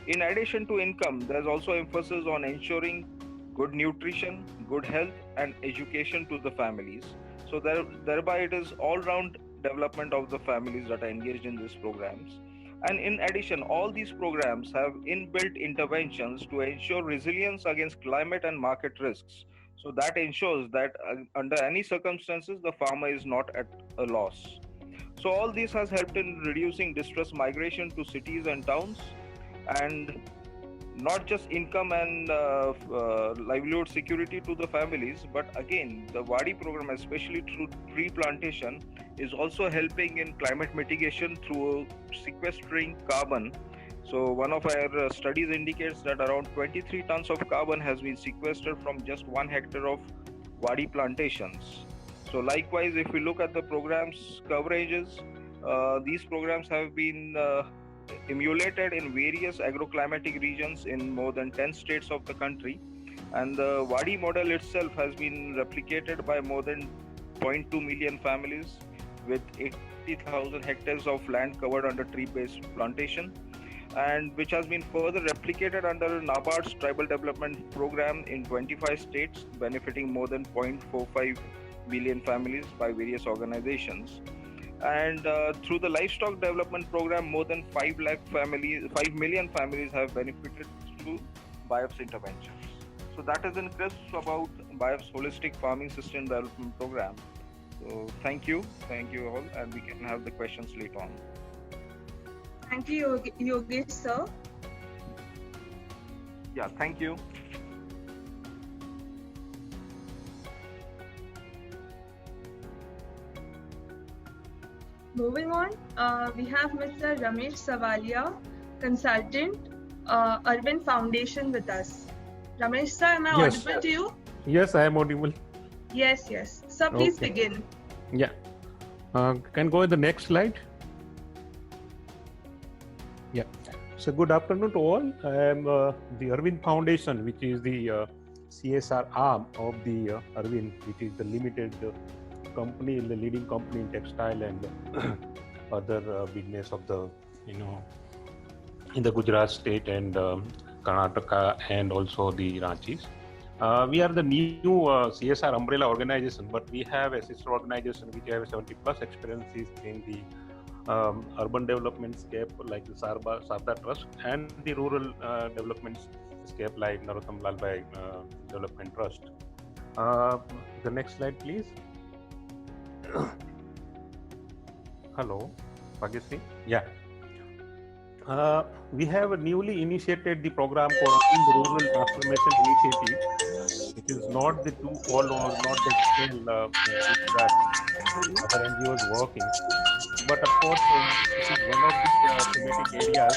In addition to income, there's also emphasis on ensuring good nutrition, good health, and education to the families. So thereby it is all-round development of the families that are engaged in these programs. And in addition, all these programs have inbuilt interventions to ensure resilience against climate and market risks. So that ensures that under any circumstances, the farmer is not at a loss. So all this has helped in reducing distress migration to cities and towns, and not just income and livelihood security to the families, but again, the Wadi program, especially through tree plantation, is also helping in climate mitigation through sequestering carbon. So one of our studies indicates that around 23 tons of carbon has been sequestered from just 1 hectare of Wadi plantations. So likewise, if we look at the program's coverages, these programs have been emulated in various agroclimatic regions in more than 10 states of the country, and the Wadi model itself has been replicated by more than 0.2 million families with 80,000 hectares of land covered under tree-based plantation, and which has been further replicated under NABARD's tribal development program in 25 states, benefiting more than 0.45 million families by various organizations. And through the livestock development program, more than 5 million families have benefited through BIF's interventions. So that is in crisp about BIF's holistic farming system development program. So thank you all, and we can have the questions later on. Thank you, Yogesh, sir. Yeah, thank you. Moving on, we have Mr. Ramesh Savalia, consultant, Urban Foundation with us. Ramesh sir, am I audible to you? Yes, I am audible. Yes. Sir, please Okay. begin. Yeah. Can go to the next slide. Yeah. So good afternoon to all. I am the Urban Foundation, which is the CSR arm of the Urban, which is the limited company, the leading company in textile and other business of the, in the Gujarat state and Karnataka and also the Ranchis. We are the new CSR umbrella organization, but we have a sister organization which have 70 plus experiences in the urban development scape like the Sarda Trust and the rural development scape like Narottam Lalbhai Development Trust. The next slide, please. Hello, Bhagyashree. Yeah. We have newly initiated the program for Rural Transformation Initiative. It is not the too all or not the scale which that other NGOs working, but of course it is one of the thematic areas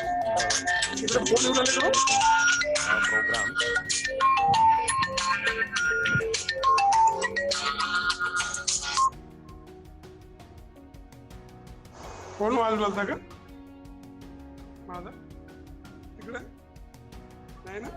programs. कोण आवाज बोलता का माझा तिकडे नाही ना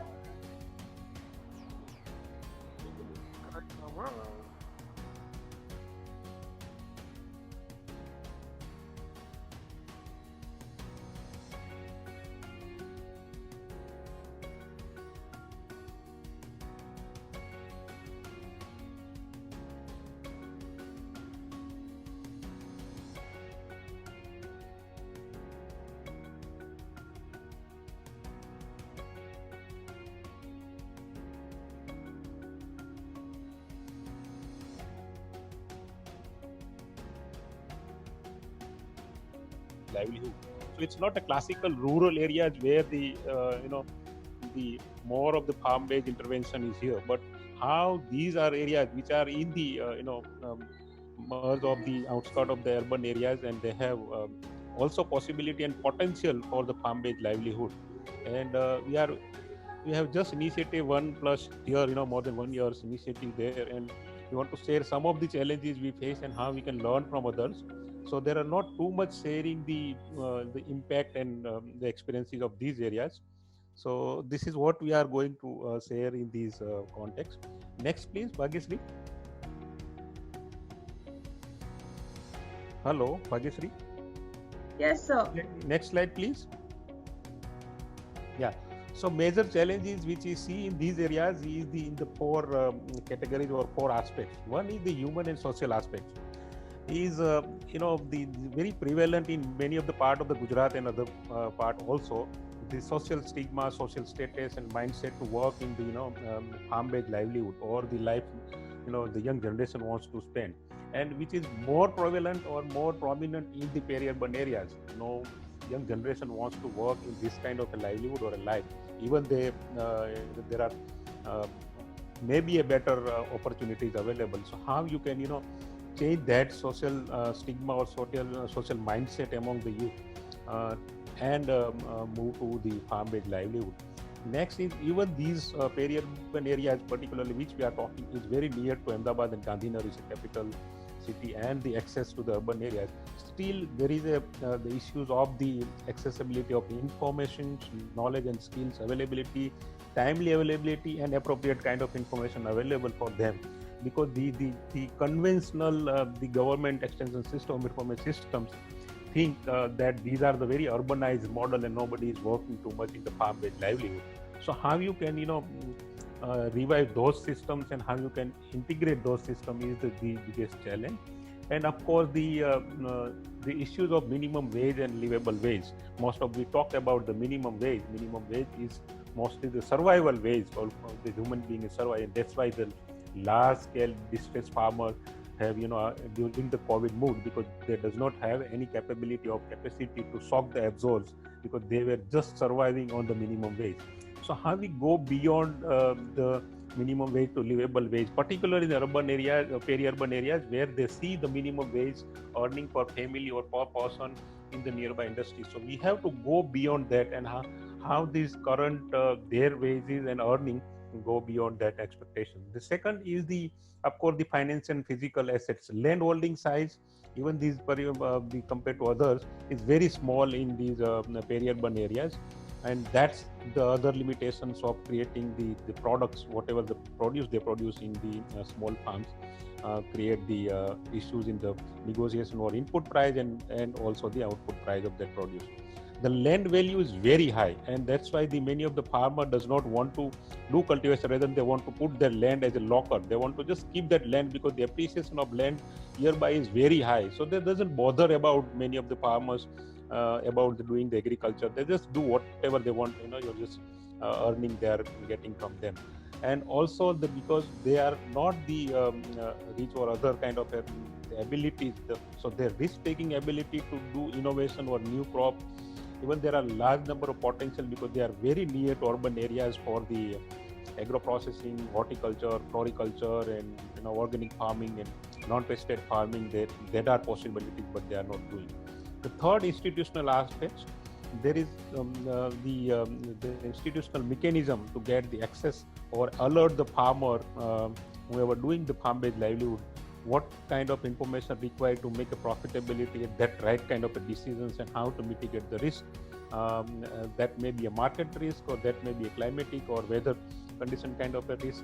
livelihood. So it's not a classical rural areas where the the more of the farm-based intervention is here, but how these are areas which are in the merge of the outskirts of the urban areas, and they have also possibility and potential for the farm-based livelihood. And we have just initiated 1+ year, more than 1 year's initiative there, and we want to share some of the challenges we face and how we can learn from others. So there are not too much sharing the impact and the experiences of these areas. So this is what we are going to share in these contexts. Next, please, Bhagyashree. Hello, Bhagyashree. Yes, sir. Next slide, please. Yeah. So major challenges which we see in these areas is in the four categories or four aspects. One is the human and social aspects. Is the very prevalent in many of the part of the Gujarat and other part also, the social stigma, social status and mindset to work in the farm-based livelihood or the life the young generation wants to spend, and which is more prevalent or more prominent in the peri-urban areas. Young generation wants to work in this kind of a livelihood or a life, even there are maybe a better opportunities available. So how you can change that social stigma or social mindset among the youth and move to the farm-based livelihood. Next is even these peri-urban areas, particularly which we are talking, is very near to Ahmedabad and Gandhinagar is a capital city, and the access to the urban areas. Still, there is the issues of the accessibility of information, knowledge and skills availability, timely availability, and appropriate kind of information available for them. Because the conventional the government extension system, information systems think that these are the very urbanized model and nobody is working too much in the farm-based livelihood. So how you can revive those systems and how you can integrate those systems is the biggest challenge. And of course the issues of minimum wage and livable wage. Most of we talk about the minimum wage. Minimum wage is mostly the survival wage for the human being is survive, and that's why the large-scale distressed farmers have, during the COVID mood, because they does not have any capacity to shock the absorbs, because they were just surviving on the minimum wage. So how we go beyond the minimum wage to livable wage, particularly in the urban areas, peri-urban areas, where they see the minimum wage earning per family or per person in the nearby industry. So we have to go beyond that, and how these current their wages and earning go beyond that expectation. The second is of course the finance and physical assets. Land holding size, even these compared to others, is very small in these peri-urban areas, and that's the other limitations of creating the products, whatever the produce they produce in the small farms, create the issues in the negotiation or input price and also the output price of that produce. The land value is very high, and that's why many of the farmer does not want to do cultivation. Rather than they want to put their land as a locker. They want to just keep that land because the appreciation of land nearby is very high. So they doesn't bother about many of the farmers about doing the agriculture. They just do whatever they want. You're just earning they are getting from them. And also because they are not the rich or other kind of abilities, so their risk-taking ability to do innovation or new crop. Even there are large number of potential because they are very near to urban areas for the agro-processing, horticulture, floriculture, and organic farming and non-pesticide farming. There are possibilities, but they are not doing. The third institutional aspect, there is the institutional mechanism to get the access or alert the farmer whoever doing the farm-based livelihood what kind of information required to make a profitability, that right kind of a decisions, and how to mitigate the risk. That may be a market risk, or that may be a climatic or weather condition kind of a risk.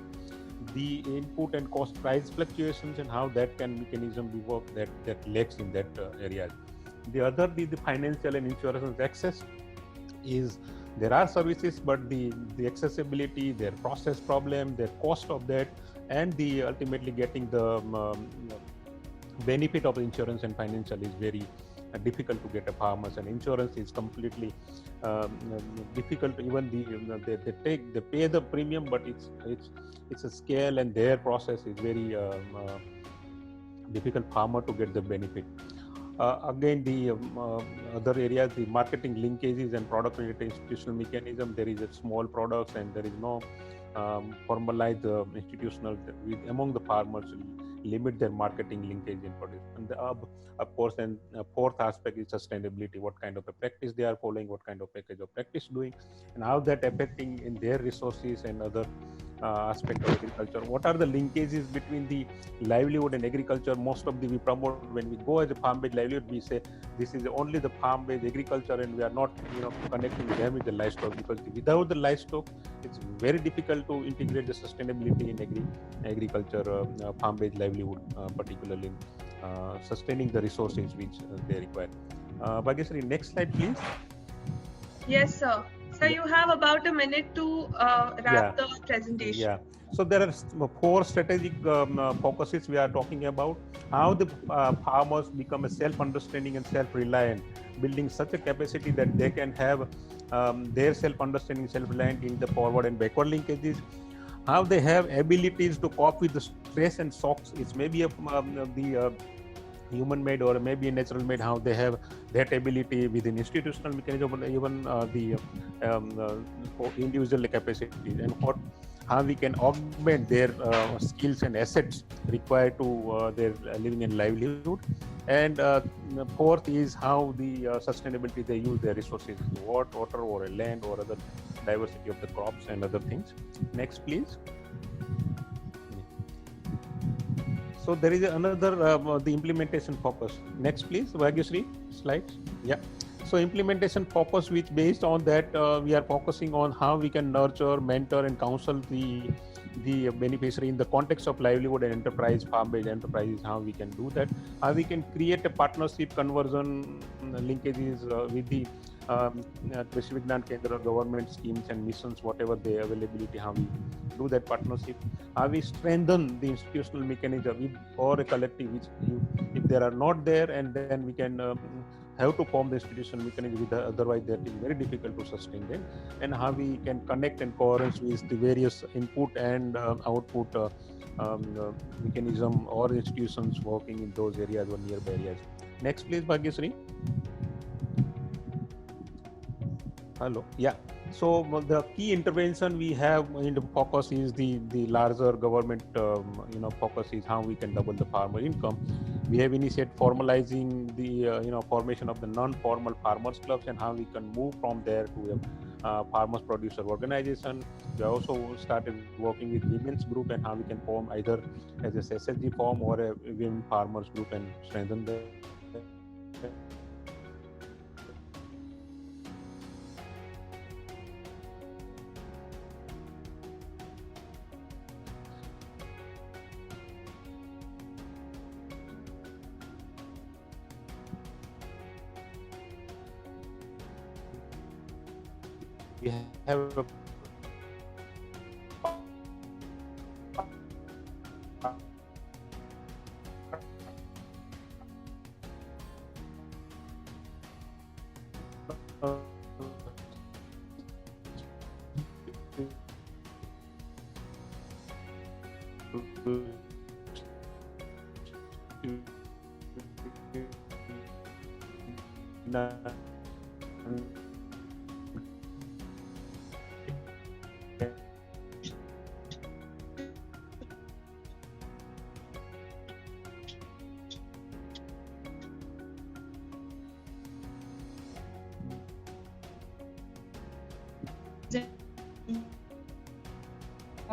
The input and cost price fluctuations and how that can mechanism be worked, that lacks in that area. The other, the financial and insurance access is, there are services, but the accessibility, their process problem, their cost of that, and the ultimately getting the benefit of insurance and financial is very difficult to get a farmers, and insurance is completely difficult. Even they pay the premium, but it's a scale, and their process is very difficult farmer to get the benefit. Again, the other areas, the marketing linkages and product related institutional mechanism, there is a small products and there is no formalized institutional among the farmers limit their marketing linkage in produce. And of course, and fourth aspect is sustainability. What kind of a practice they are following, what kind of package of practice doing, and how that affecting in their resources and other aspect of agriculture. What are the linkages between the livelihood and agriculture? Most of we promote when we go as a farm-based livelihood, we say this is only the farm-based agriculture, and we are not connecting them with the livestock, because without the livestock, it's very difficult to integrate the sustainability in agriculture, farm-based livelihood, particularly in sustaining the resources which they require. Bhagyashree, next slide, please. Yes, sir. So you have about a minute to wrap the presentation. Yeah. So there are 4 strategic focuses we are talking about. How the farmers become a self-understanding and self-reliant, building such a capacity that they can have their self-understanding, self-reliant in the forward and backward linkages. How they have abilities to cope with the stress and shocks. It's maybe the human-made or maybe a natural-made, how they have that ability within institutional mechanism, or even the individual capacities, and how we can augment their skills and assets required to their living and livelihood. And fourth is how the sustainability, they use their resources, water or land or other diversity of the crops and other things. Next, please. So there is another the implementation focus. Next, please, Bhagyashree, slides. Yeah. So implementation focus, which based on that we are focusing on how we can nurture, mentor, and counsel the beneficiary in the context of livelihood and enterprise, farm-based enterprises. How we can do that? How we can create a partnership, conversion linkages with the Krishi Vignan Kendra government schemes and missions, whatever the availability. How we do that partnership? How we strengthen the institutional mechanism or a collective, which if there are not there, and then we can have to form the institutional mechanism, otherwise that is very difficult to sustain them. And how we can connect and coherence with the various input and output mechanism or institutions working in those areas or nearby areas. Next, please, Bhagyashree. Hello. Yeah. So the key intervention we have in the focus is the larger government focus is how we can double the farmer income. We have initiated formalizing the formation of the non-formal farmers clubs, and how we can move from there to a farmers producer organization. We also started working with women's group, and how we can form either as a SSG form or a women farmers group and strengthen the we have a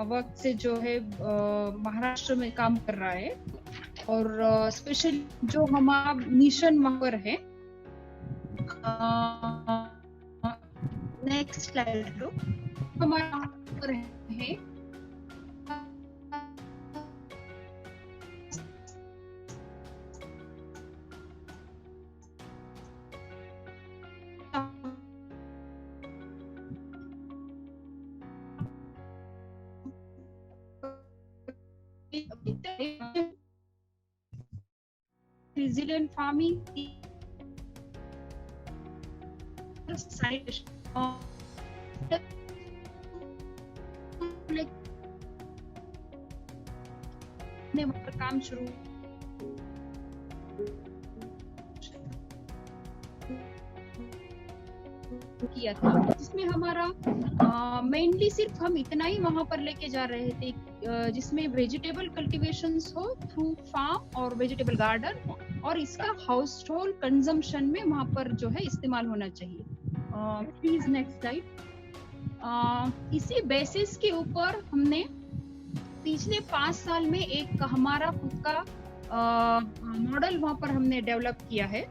वक्त से जो है महाराष्ट्र में काम कर रहा है और स्पेशली जो हमारा मिशन वहां पर है। नेक्स्ट स्लाइड लो। हमारा पर है resilient farming काम शुरू किया था, जिसमें हमारा मेनली सिर्फ हम इतना ही वहां पर लेके जा रहे थे जिसमें वेजिटेबल कल्टीवेशंस हो थ्रू फार्म और वेजिटेबल गार्डन, और इसका हाउस होल्ड कंजम्पशन में वहां पर जो है इस्तेमाल होना चाहिए। Please next slide. इसी बेसिस के ऊपर हमने पिछले 5 साल में एक हमारा खुद का मॉडल वहां पर हमने डेवलप किया है।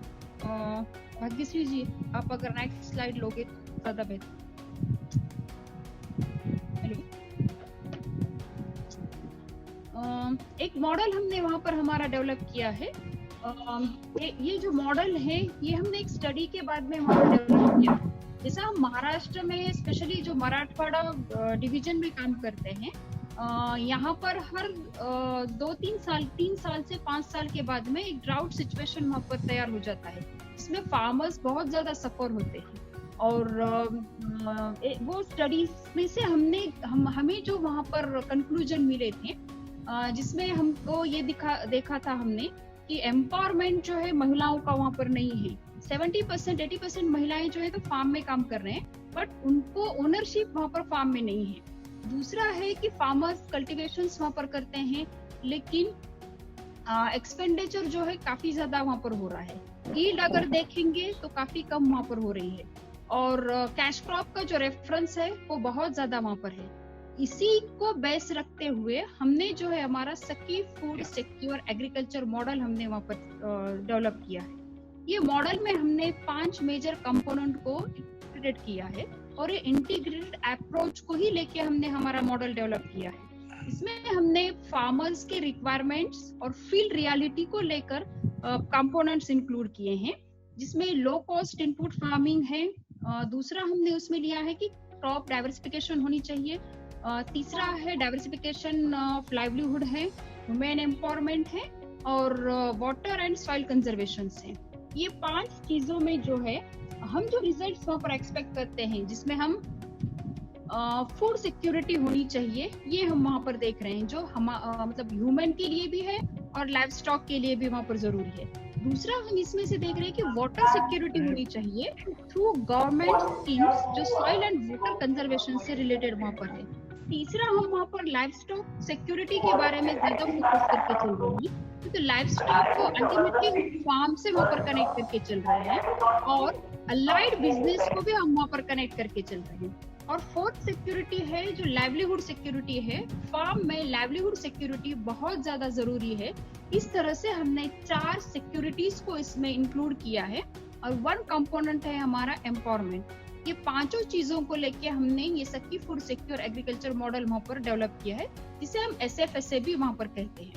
भाग्यश्री जी, आप अगर नेक्स्ट स्लाइड लोगे तो ज्यादा बेहतर। हेलो, एक मॉडल हमने वहां पर हमारा डेवलप किया है। ये जो मॉडल है ये हमने एक स्टडी के बाद में वहां पर डेवलप किया। जैसा हम महाराष्ट्र में स्पेशली जो मराठवाड़ा डिवीजन में काम करते हैं, यहाँ पर हर 3 साल से 5 साल के बाद में एक ड्राउट सिचुएशन वहाँ पर तैयार हो जाता है, इसमें फार्मर्स बहुत ज्यादा सफर होते हैं। और वो स्टडीज में से हमें जो वहाँ पर कंक्लूजन मिले थे, जिसमें हमको ये देखा था हमने कि एम्पावरमेंट जो है महिलाओं का वहाँ पर नहीं है। 70-80% महिलाएं जो है तो फार्म में काम कर रहे हैं, बट उनको ओनरशिप वहाँ पर फार्म में नहीं है। दूसरा है कि फार्मर्स कल्टीवेशंस वहाँ पर करते हैं, लेकिन एक्सपेंडिचर जो है काफी ज्यादा वहाँ पर हो रहा है। यील्ड अगर देखेंगे तो काफी कम वहाँ पर हो रही है, और कैश क्रॉप का जो रेफरेंस है वो बहुत ज्यादा वहाँ पर है। इसी को बेस रखते हुए हमने जो है हमारा सखी फूड सिक्योर एग्रीकल्चर मॉडल हमने वहाँ पर डेवलप किया है। ये मॉडल में हमने 5 मेजर कंपोनेंट को इंटीग्रेट किया है, और ये इंटीग्रेटेड अप्रोच को ही लेके हमने हमारा मॉडल डेवलप किया है। इसमें हमने फार्मर्स के रिक्वायरमेंट्स और फील्ड रियलिटी को लेकर कंपोनेंट्स इंक्लूड किए हैं, जिसमें लो कॉस्ट इनपुट फार्मिंग है। दूसरा हमने उसमें लिया है कि क्रॉप डाइवर्सिफिकेशन होनी चाहिए। तीसरा है डाइवर्सिफिकेशन ऑफ लाइवलीहुड है, वुमेन एम्पावरमेंट है, और वाटर एंड सॉइल कंजर्वेशन है। ये 5 चीजों में जो है हम जो रिजल्ट्स वहाँ पर एक्सपेक्ट करते हैं, जिसमें हम फूड सिक्योरिटी होनी चाहिए, ये हम वहाँ पर देख रहे हैं, जो हम मतलब ह्यूमन के लिए भी है और लाइव स्टॉक के लिए भी वहाँ पर जरूरी है। दूसरा हम इसमें से देख रहे हैं कि वाटर सिक्योरिटी होनी चाहिए थ्रू गवर्नमेंट स्कीम्स जो सॉइल एंड वाटर कंजर्वेशन से रिलेटेड वहाँ पर है। तीसरा हम वहाँ पर लाइव स्टॉक सिक्योरिटी के बारे में ज्यादा फोकस करके चल रहे हैं, क्योंकि लाइव स्टॉक को अल्टीमेटली फार्म से वहाँ पर कनेक्ट करके चल रहे हैं, और अलाइड बिजनेस को भी हम वहाँ पर कनेक्ट करके चल रहे हैं। और फोर्थ सिक्योरिटी है जो लाइवलीहुड सिक्योरिटी है। फार्म में लाइवलीहुड सिक्योरिटी बहुत ज्यादा जरूरी है। इस तरह से हमने 4 सिक्योरिटीज को इसमें इंक्लूड किया है, और 1 कंपोनेंट है हमारा एम्पावरमेंट। ये 5 चीजों को लेके हमने ये सखी फूड सिक्योर एग्रीकल्चर मॉडल वहाँ पर डेवलप किया है, जिसे हम SFSA भी वहाँ पर कहते हैं।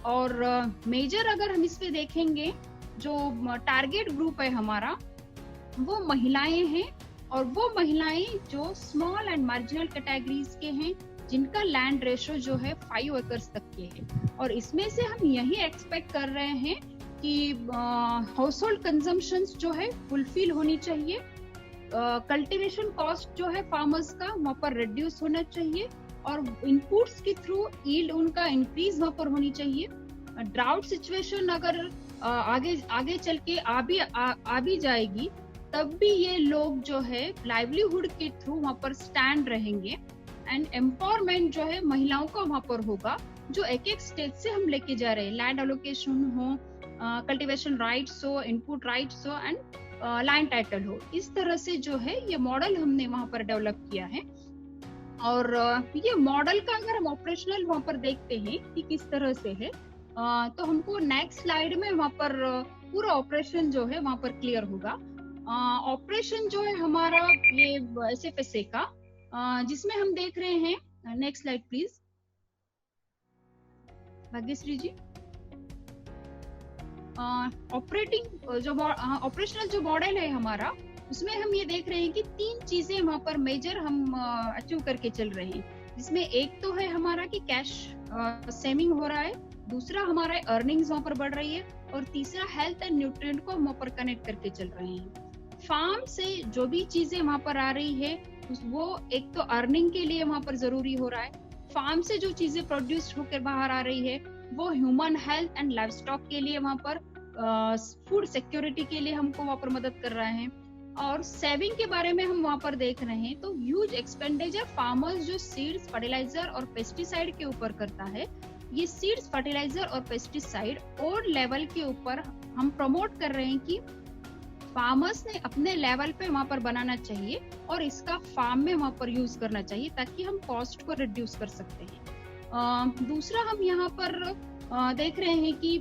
और मेजर अगर हम इस पे देखेंगे, जो टारगेट ग्रुप है हमारा वो महिलाएं हैं, और वो महिलाएं जो स्मॉल एंड मार्जिनल कैटेगरीज के हैं, जिनका लैंड रेशो जो है 5 एकर्स तक के है। और इसमें से हम यही एक्सपेक्ट कर रहे हैं कि हाउस होल्ड कंजम्पशंस जो है फुलफिल होनी चाहिए, कल्टीवेशन कॉस्ट जो है फार्मर्स का वहाँ पर रिड्यूस होना चाहिए, और इनपुट्स के थ्रू यील्ड उनका इंक्रीज वहाँ पर होनी चाहिए। ड्राउट सिचुएशन अगर आगे चल के आ भी जाएगी, तब भी ये लोग जो है लाइवलीहुड के थ्रू वहाँ पर स्टैंड रहेंगे एंड एम्पावरमेंट जो है महिलाओं का वहाँ पर होगा, जो एक एक स्टेज से हम लेके जा रहे हैं। लैंड एलोकेशन हो, कल्टीवेशन राइट्स हो, इनपुट राइट्स हो एंड लैंड टाइटल हो, इस तरह से जो है ये मॉडल हमने वहाँ पर डेवलप किया है। और ये मॉडल का अगर हम ऑपरेशनल वहाँ पर देखते हैं कि किस तरह से है, तो हमको नेक्स्ट स्लाइड में वहाँ पर पूरा ऑपरेशन जो है वहाँ पर क्लियर होगा। ऑपरेशन जो है हमारा ये SFSA का, जिसमें हम देख रहे हैं, next slide please Bhagyashree ji. Operational जो मॉडल है हमारा, उसमें हम ये देख रहे हैं कि 3 चीजें वहाँ पर मेजर हम अचीव करके चल रहे हैं, जिसमें एक तो है हमारा कि कैश सेविंग हो रहा है, दूसरा हमारा अर्निंग्स वहाँ पर बढ़ रही है, और तीसरा हेल्थ एंड न्यूट्रिएंट को हम वहाँ पर कनेक्ट करके चल रहे हैं। फार्म से जो भी चीजें वहाँ पर आ रही है वो एक तो अर्निंग के लिए वहाँ पर जरूरी हो रहा है, फार्म से जो चीजें प्रोड्यूस होकर बाहर आ रही है वो human health and life stock के लिए वहाँ पर फूड सिक्योरिटी के लिए हमको वहाँ पर मदद कर रहे हैं। और सेविंग के बारे में हम वहाँ पर देख रहे हैं तो ह्यूज एक्सपेंडिचर फार्मर्स जो सीड्स, फर्टिलाइजर और पेस्टिसाइड के ऊपर करता है, ये सीड्स, फर्टिलाइजर और पेस्टिसाइड और लेवल के ऊपर हम प्रमोट कर रहे हैं कि फार्मर्स ने अपने लेवल पे वहाँ पर बनाना चाहिए और इसका फार्म में वहाँ पर यूज करना चाहिए ताकि हम कॉस्ट को रिड्यूस कर सकते हैं। दूसरा हम यहाँ पर देख रहे हैं कि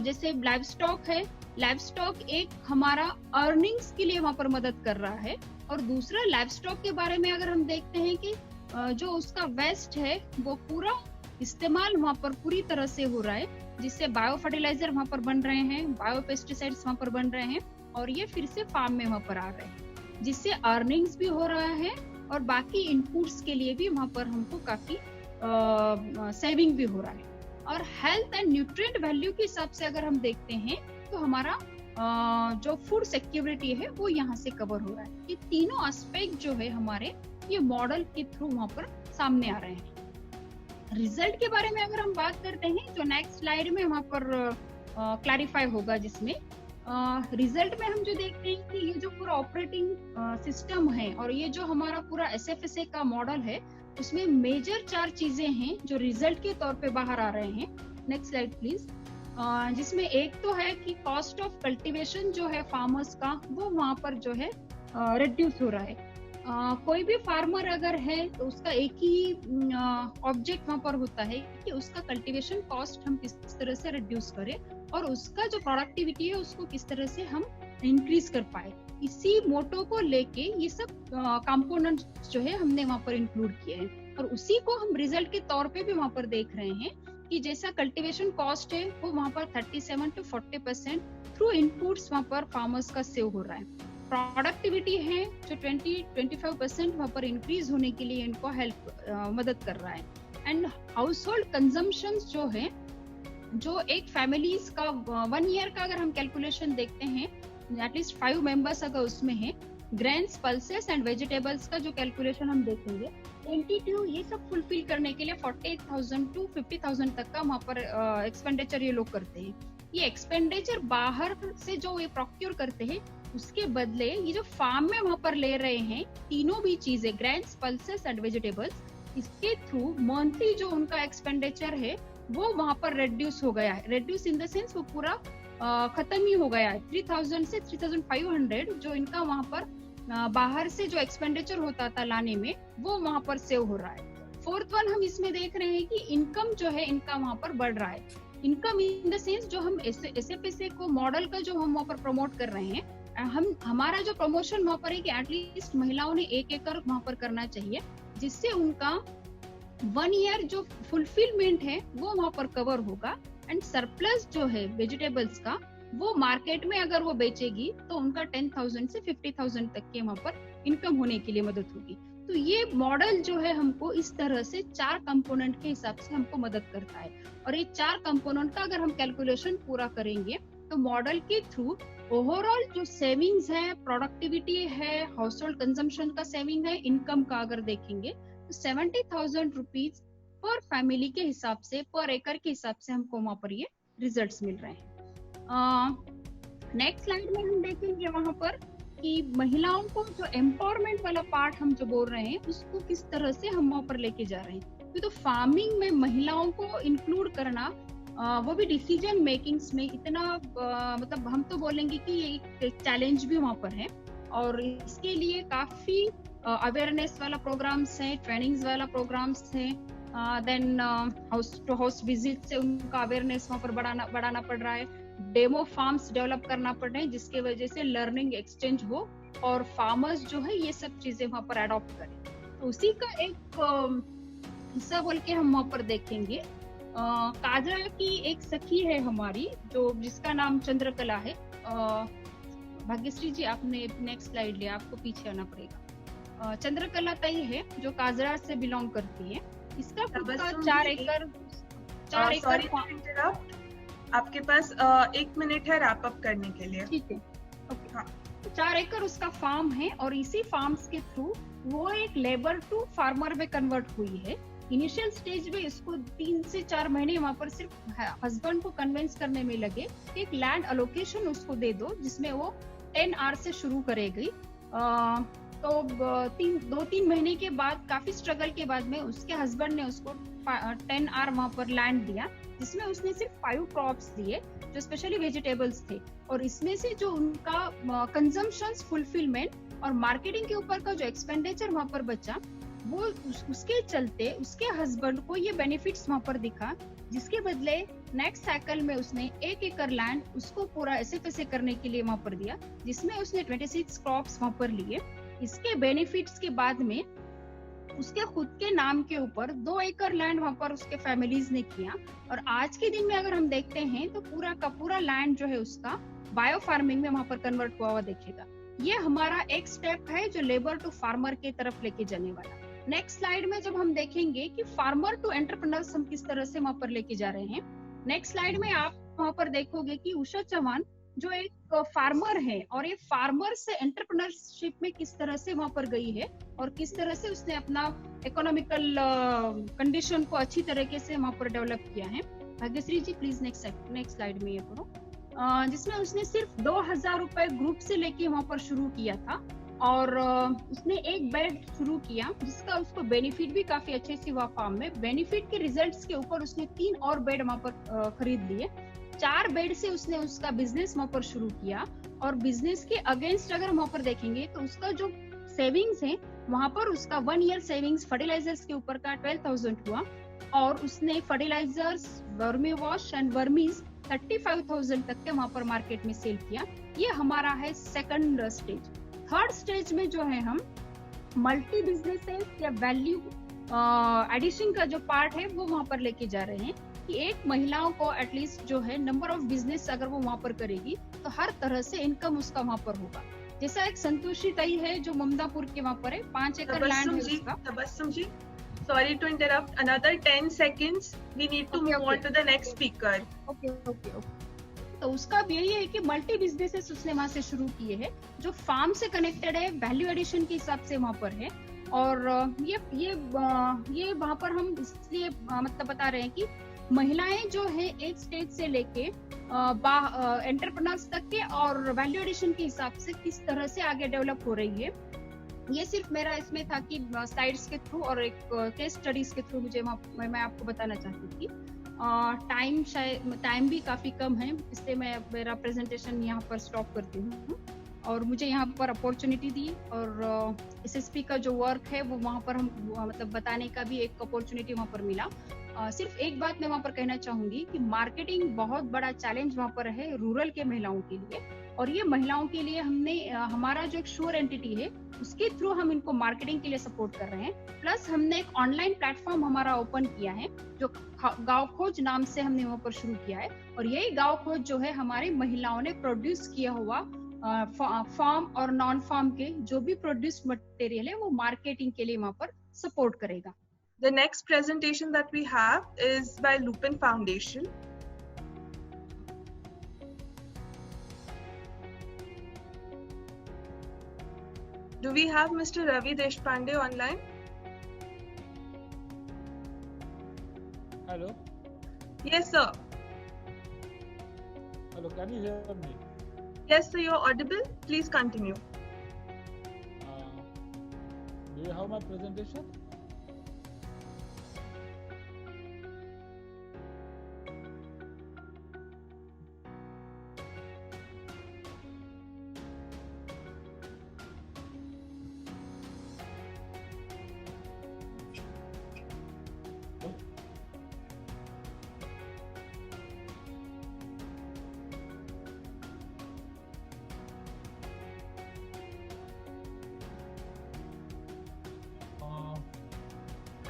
जैसे लाइव स्टॉक है, लाइव स्टॉक एक हमारा अर्निंग्स के लिए वहाँ पर मदद कर रहा है, और दूसरा लाइव स्टॉक के बारे में अगर हम देखते हैं कि जो उसका वेस्ट है वो पूरा इस्तेमाल वहाँ पर पूरी तरह से हो रहा है, जिससे बायो फर्टिलाइजर वहाँ पर बन रहे हैं, बायो पेस्टिसाइड्स वहाँ पर बन रहे हैं, और ये फिर से फार्म में वहाँ पर आ रहे हैं, जिससे अर्निंग्स भी हो रहा है और बाकी इनपुट्स के लिए भी वहाँ पर हमको काफी सेविंग भी हो रहा है। और हेल्थ एंड न्यूट्रिएंट वैल्यू के हिसाब से अगर हम देखते हैं तो हमारा जो फूड सिक्योरिटी है वो यहाँ से कवर हो रहा है। ये तीनों एस्पेक्ट जो है हमारे ये मॉडल के थ्रू वहाँ पर सामने आ रहे हैं। रिजल्ट के बारे में अगर हम बात करते हैं जो नेक्स्ट स्लाइड में वहाँ पर क्लैरिफाई होगा, जिसमें रिजल्ट में हम जो देखते हैं कि ये जो पूरा ऑपरेटिंग सिस्टम है और ये जो हमारा पूरा SFSA का मॉडल है, उसमें मेजर 4 चीजें हैं जो रिजल्ट के तौर पे बाहर आ रहे हैं। Next slide please. जिसमें एक तो है कि कॉस्ट ऑफ कल्टीवेशन जो है फार्मर्स का वो वहाँ पर जो है रिड्यूस हो रहा है। कोई भी फार्मर अगर है तो उसका एक ही ऑब्जेक्ट वहाँ पर होता है कि उसका कल्टीवेशन कॉस्ट हम किस तरह से रिड्यूस करें और उसका जो प्रोडक्टिविटी है उसको किस तरह से हम इंक्रीज कर पाए। इसी मोटो को लेके ये सब कंपोनेंट्स जो है हमने वहाँ पर इंक्लूड किए हैं, और उसी को हम रिजल्ट के तौर पे भी वहाँ पर देख रहे हैं कि जैसा कल्टीवेशन कॉस्ट है वो वहाँ पर 37 to 40% थ्रू इनपुट्स वहाँ पर फार्मर्स का सेव हो रहा है। प्रोडक्टिविटी है जो 20-25% वहाँ पर इंक्रीज होने के लिए इनको हेल्प मदद कर रहा है। एंड हाउस होल्ड कंजम्पशन जो है, जो एक फैमिलीज का 1 ईयर का अगर हम कैलकुलेशन देखते हैं, एटलीस्ट 5 मेंबर्स अगर उसमें है, ग्रेन्स, पल्सेस एंड वेजिटेबल्स का जो कैलकुलेशन हम देखेंगे, 22 ये सब फुलफिल करने के लिए 48,000 to 50,000 तक का वहाँ पर एक्सपेंडिचर ये लोग करते हैं। ये एक्सपेंडिचर बाहर से जो ये प्रोक्योर करते हैं उसके बदले ये जो फार्म में वहाँ पर ले रहे हैं तीनों भी चीजें, ग्रेन्स, पल्सेस एंड वेजिटेबल्स, इसके थ्रू मंथली जो उनका एक्सपेंडिचर है वो वहाँ पर रिड्यूस हो गया है। रिड्यूस इन द सेंस वो पूरा खत्म ही हो गया है। 3,000 से 3,500 जो इनका वहाँ पर बाहर से जो एक्सपेंडिचर होता था लाने में वो वहाँ पर सेव हो रहा है। फोर्थ वन हम इसमें देख रहे हैं कि इनकम जो है इनका वहाँ पर बढ़ रहा है। इनकम इन द सेंस जो हम SFSA को मॉडल का जो हम वहाँ पर प्रमोट कर रहे हैं, हमारा जो प्रमोशन वहाँ पर है कि एटलीस्ट महिलाओं ने 1 एकड़ वहाँ पर करना चाहिए, जिससे उनका 1 ईयर जो फुलफिलमेंट है वो वहाँ पर कवर होगा। एंड सरप्लस जो है वेजिटेबल्स का वो मार्केट में अगर वो बेचेगी तो उनका 10,000 से 50,000 तक के वहाँ पर इनकम होने के लिए मदद होगी। तो ये मॉडल जो है हमको इस तरह से 4 कंपोनेंट के हिसाब से हमको मदद करता है, और ये 4 कंपोनेंट का अगर हम कैलकुलेशन पूरा करेंगे तो मॉडल के थ्रू ओवरऑल जो सेविंग्स है, प्रोडक्टिविटी है, हाउस होल्ड कंजम्पशन का सेविंग है, इनकम का अगर देखेंगे तो 70,000 रुपीज पर फैमिली के हिसाब से, पर एकड़ के हिसाब से हमको वहाँ पर ये रिजल्ट्स मिल रहे हैं। नेक्स्ट स्लाइड में हम देखेंगे वहाँ पर कि महिलाओं को जो एम्पावरमेंट वाला पार्ट हम जो बोल रहे हैं उसको किस तरह से हम वहाँ पर लेके जा रहे हैं। तो फार्मिंग में महिलाओं को इंक्लूड करना, वो भी डिसीजन मेकिंग्स में इतना मतलब हम तो बोलेंगे कि ये एक चैलेंज भी वहाँ पर है। और इसके लिए काफी अवेयरनेस वाला प्रोग्राम्स हैं, ट्रेनिंग्स वाला प्रोग्राम्स हैं, then house to house visit से उनका अवेयरनेस वहाँ पर बढ़ाना पड़ रहा है, डेमो फार्म्स डेवलप करना पड़ रहे हैं जिसके वजह से लर्निंग एक्सचेंज हो और फार्मर्स जो है ये सब चीजें वहाँ पर अडॉप्ट करें। तो उसी का एक हिस्सा बोल के हम वहाँ पर देखेंगे। काजरा की एक सखी है हमारी जो जिसका नाम चंद्रकला है। भाग्यश्री जी आपने नेक्स्ट स्लाइड लिया, आपको पीछे आना पड़ेगा। चंद्रकला तई है जो काजरा से बिलोंग करती है। इसका खुद का 4 एकड़ आपके पास 1 मिनट है रैप अप करने के लिए। ठीक है, ओके। हाँ, 4 एकड़ उसका फार्म है और इसी फार्म्स के थ्रू वो एक लेबर टू फार्मर में कन्वर्ट हुई है। इनिशियल स्टेज में इसको 3 से 4 महीने वहाँ पर सिर्फ हस्बैंड को कन्विंस करने में लगे कि एक लैंड अलोकेशन उसको दे दो जिसमें वो 10 आर से शुरू करेगी। तो 2-3 महीने के बाद काफी स्ट्रगल के बाद में उसके हस्बैंड ने उसको 10 आर वहाँ पर लैंड दिया जिसमें उसने सिर्फ 5 क्रॉप्स दिए जो स्पेशली वेजिटेबल्स थे। और इसमें से जो उनका कंजम्पशंस फुलफिलमेंट और मार्केटिंग के ऊपर का जो एक्सपेंडिचर वहाँ पर बचा वो उसके चलते उसके हस्बैंड को ये बेनिफिट्स वहाँ पर दिखा, जिसके बदले नेक्स्ट साइकिल में उसने 1 एकड़ लैंड उसको पूरा ऐसे तैसे करने के लिए वहाँ पर दिया जिसमें उसने 26 क्रॉप्स वहाँ पर लिए। इसके बेनिफिट्स के बाद में उसके खुद के नाम के ऊपर 2 एकड़ लैंड वहाँ पर उसके फैमिलीज ने किया। और आज के दिन में अगर हम देखते हैं तो पूरा का पूरा लैंड जो है उसका बायो फार्मिंग में वहाँ पर कन्वर्ट हुआ दिखेगा। ये हमारा एक स्टेप है जो लेबर टू फार्मर के तरफ लेके जाने वाला। नेक्स्ट स्लाइड में जब हम देखेंगे कि फार्मर टू एंटरप्रेन्योर्स हम किस तरह से वहाँ पर लेके जा रहे हैं, नेक्स्ट स्लाइड में आप वहाँ पर देखोगे कि उषा चौहान जो एक फार्मर है और ये फार्मर से एंटरप्रेन्योरशिप में किस तरह से वहाँ पर गई है और किस तरह से उसने अपना इकोनॉमिकल कंडीशन को अच्छी तरीके से वहाँ पर डेवलप किया है। भाग्यश्री जी प्लीज नेक्स्ट स्लाइड में ये करो, जिसमें उसने सिर्फ 2000 रुपए ग्रुप से लेके वहाँ पर शुरू किया था और उसने एक बेड शुरू किया जिसका उसको बेनिफिट भी काफी अच्छे से हुआ फार्म में। बेनिफिट के रिजल्ट्स के ऊपर उसने 3 और बेड वहाँ पर खरीद लिए। 4 बेड से उसने उसका बिजनेस वहाँ पर शुरू किया और बिजनेस के अगेंस्ट अगर वहाँ पर देखेंगे तो उसका जो सेविंग्स है वहाँ पर उसका 1 ईयर सेविंग्स फर्टिलाइजर्स के ऊपर का 12,000 हुआ और उसने फर्टिलाइजर्स, वर्मी वॉश एंड वर्मीज 35,000 तक के वहाँ पर मार्केट में सेल किया। ये हमारा है सेकंड स्टेज। थर्ड स्टेज में जो है हम मल्टी बिजनेसेस या वैल्यू एडिशन का जो पार्ट है वो वहाँ पर लेके जा रहे हैं कि एक महिलाओं को एटलीस्ट जो है नंबर ऑफ बिजनेस अगर वो वहाँ पर करेगी तो हर तरह से इनकम उसका वहाँ पर होगा। जैसा एक संतोषी ताई है जो ममदापुर के वहाँ पर है, 5 एकड़ लैंड है उसका। तबस्सुम जी, sorry to interrupt, another 10 seconds we need to move on to the next speaker. Okay. तो उसका भी यही है कि मल्टी बिजनेसेस उसने वहाँ से शुरू किए हैं जो फार्म से कनेक्टेड है, वैल्यू एडिशन के हिसाब से वहाँ पर है। और ये वहाँ पर हम इसलिए मतलब बता रहे हैं कि महिलाएं जो है एक स्टेज से लेके एंटरप्रेन्योर्स तक के और वैल्यू एडिशन के हिसाब से किस तरह से आगे डेवलप हो रही है। ये सिर्फ मेरा इसमें था कि स्लाइड्स के थ्रू और एक केस स्टडीज के थ्रू मैं आपको बताना चाहती थी। टाइम भी काफी कम है इसलिए मैं मेरा प्रेजेंटेशन यहाँ पर स्टॉप करती हूँ और मुझे यहाँ पर अपॉर्चुनिटी दी और एसएसपी का जो वर्क है वो वहाँ पर हम मतलब बताने का भी एक अपॉर्चुनिटी वहाँ पर मिला। सिर्फ एक बात मैं वहाँ पर कहना चाहूंगी कि मार्केटिंग बहुत बड़ा चैलेंज वहाँ पर है रूरल के महिलाओं के लिए और ये महिलाओं के लिए हमने हमारा जो एक श्योर एंटिटी है उसके थ्रू हम इनको मार्केटिंग के लिए सपोर्ट कर रहे हैं। प्लस हमने एक ऑनलाइन प्लेटफॉर्म हमारा ओपन किया है जो गांव खोज नाम से हमने वहाँ पर शुरू किया है और यही गांव खोज जो है हमारी महिलाओं ने प्रोड्यूस किया हुआ फार्म और नॉन फार्म के जो भी प्रोड्यूस मटेरियल है वो मार्केटिंग के लिए वहाँ पर सपोर्ट करेगा। The next presentation that we have is by Lupin Foundation. Do we have Mr. Ravi Deshpande online? Hello. Yes, sir. Hello, can you hear me? Yes, sir, you're audible. Please continue. Do you have my presentation?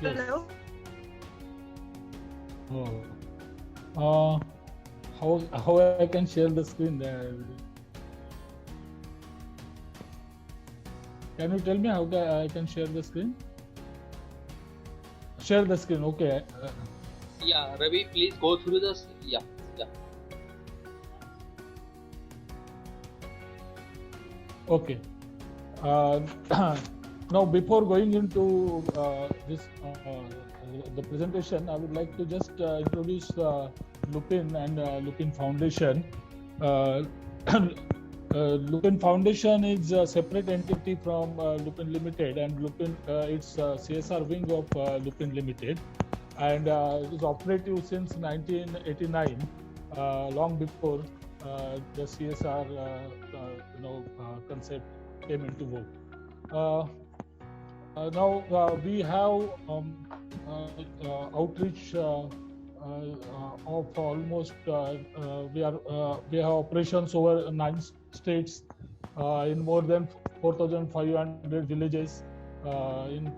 Yes. Hello. Oh. How I can share the screen there? Can you tell me how I can share the screen? Share the screen, okay. Yeah, Ravi, please go through this. Yeah. Okay. Now, before going into the presentation, I would like to just introduce Lupin and Lupin Foundation. Lupin Foundation is a separate entity from Lupin Limited, and Lupin it's CSR wing of Lupin Limited, and it is operative since 1989, long before the CSR concept came into vogue. Now we have outreach of almost we have operations over 9 states in more than 4,500 villages in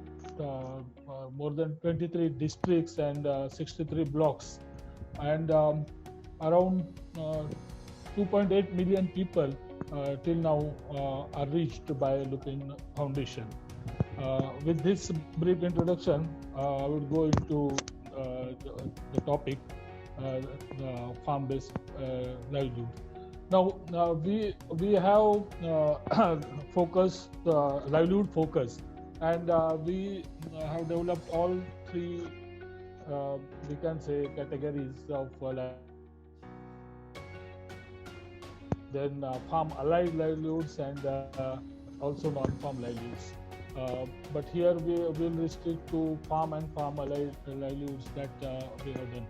more than 23 districts and 63 blocks, and around 2.8 million people till now are reached by Lupin Foundation. With this brief introduction, I will go into the topic, farm-based livelihood. Now, we have focused livelihood focus, and we have developed all 3 we can say categories of then farm allied livelihoods and also non-farm livelihoods. But here we will restrict to farm and farm allied livelihoods that we have done.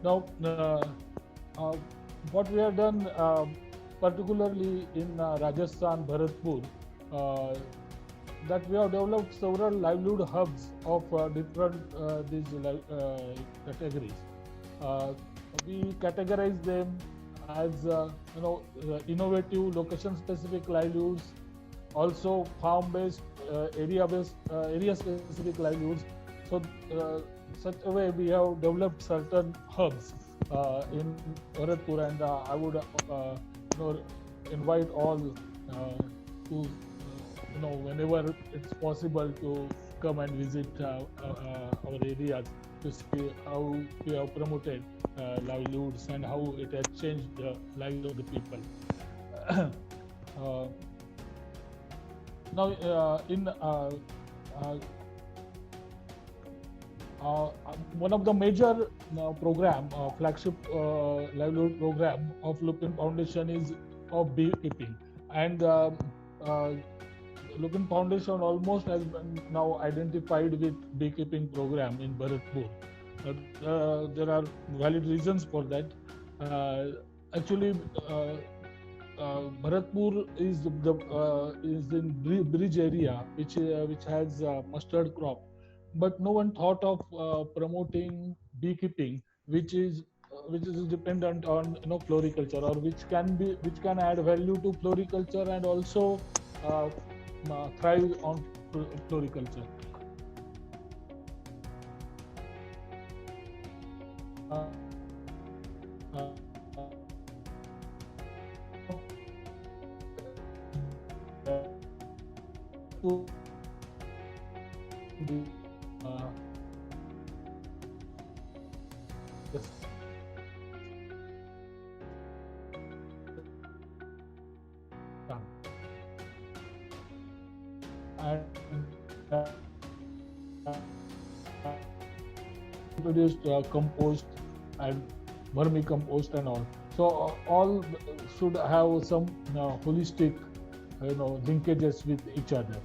Now, what we have done, particularly in Rajasthan, Bharatpur, that we have developed several livelihood hubs of different these categories. We categorize them as innovative location-specific livelihoods, also farm-based, area-specific livelihoods. So, such a way we have developed certain hubs in Bharatpur, and I would invite all to whenever it's possible to come and visit our areas to see how we have promoted livelihoods and how it has changed the lives of the people. Now, in one of the major program, flagship livelihood program of Lupin Foundation is of beekeeping, and Lupin Foundation almost has been now identified with beekeeping program in Bharatpur. There are valid reasons for that. Actually, Bharatpur is in bridge area, which has mustard crop, but no one thought of promoting beekeeping, which is dependent on floriculture, or which can add value to floriculture and also thrive on floriculture. Produced compost and vermicompost and all. So all should have some holistic linkages with each other.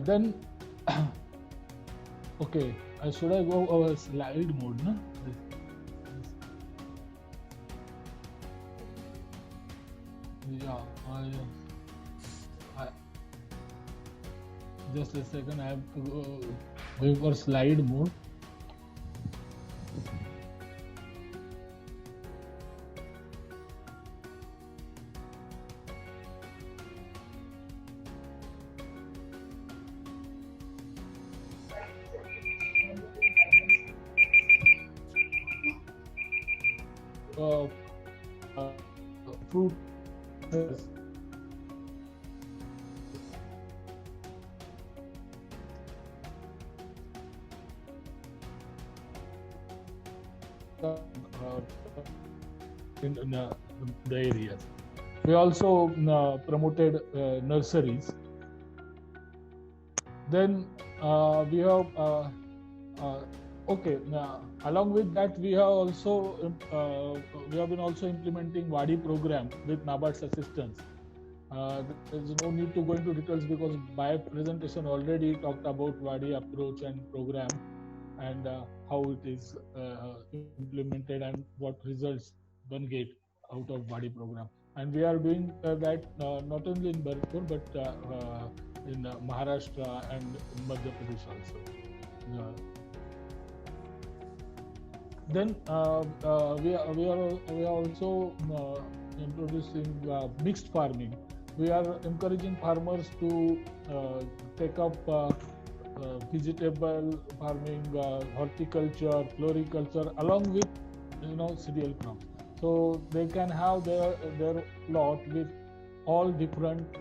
Then, okay, should I go over slide mode? No? Yeah, I just a second. I have to go for slide mode. Fruit. In the areas. We also promoted nurseries. Then we have okay. Along with that, we have also been also implementing WADI program with NABARD's assistance. There's no need to go into details because my presentation already talked about WADI approach and program and how it is implemented and what results one get out of WADI program. And we are doing that not only in Bharatpur but in Maharashtra and Madhya Pradesh also. Then we are also introducing mixed farming. We are encouraging farmers to take up vegetable farming, horticulture, floriculture, along with cereal crops. So they can have their plot with all different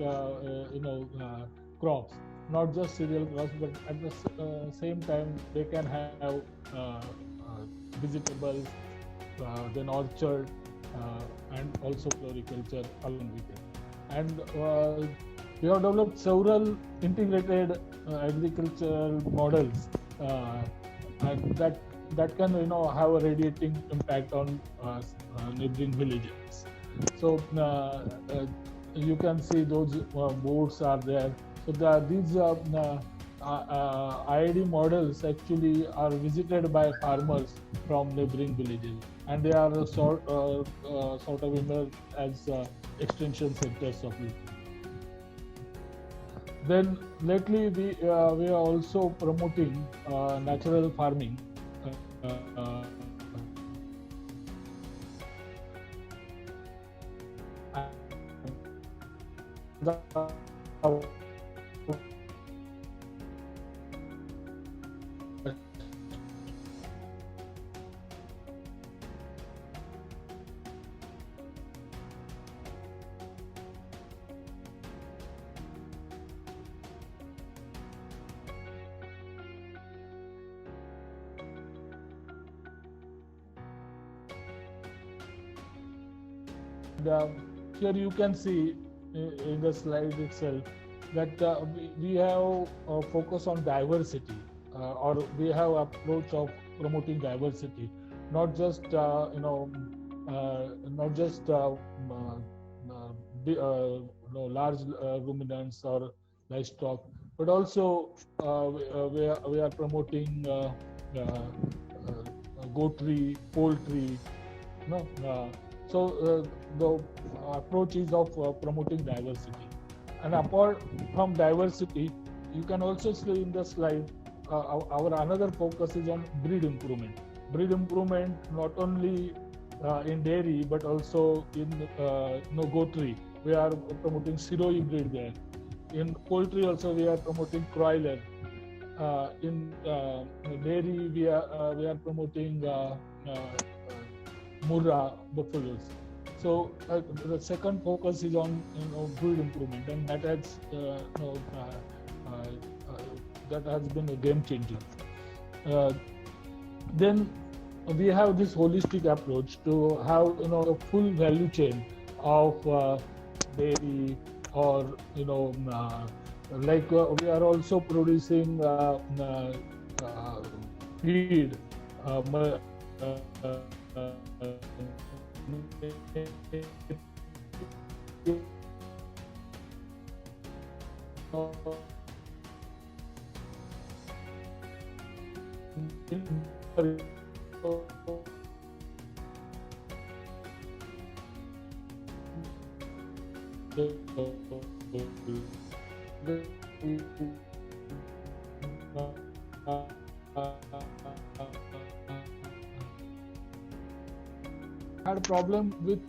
crops, not just cereal crops, but at the same time they can have vegetables, then orchard, and also floriculture along with it. And we have developed several integrated agricultural models and that can have a radiating impact on neighboring villages. So you can see those boards are there. So these IID models actually are visited by farmers from neighboring villages, and they are sort of emerged as extension centers of it. Then lately we are also promoting natural farming. Here you can see in the slide itself that we have a focus on diversity, or we have approach of promoting diversity, not just large ruminants or livestock, but also we are promoting goatry, poultry, so the approach is of promoting diversity. And apart from diversity, you can also see in the slide our another focus is on breed improvement. Breed improvement not only in dairy but also in goatry. We are promoting Siroi breed there. In poultry also we are promoting Croiler. In dairy we are promoting Murrah buffaloes. So the second focus is on breed improvement, and that has been a game changer. Then we have this holistic approach to have a full value chain of dairy, or like we are also producing feed. had a problem with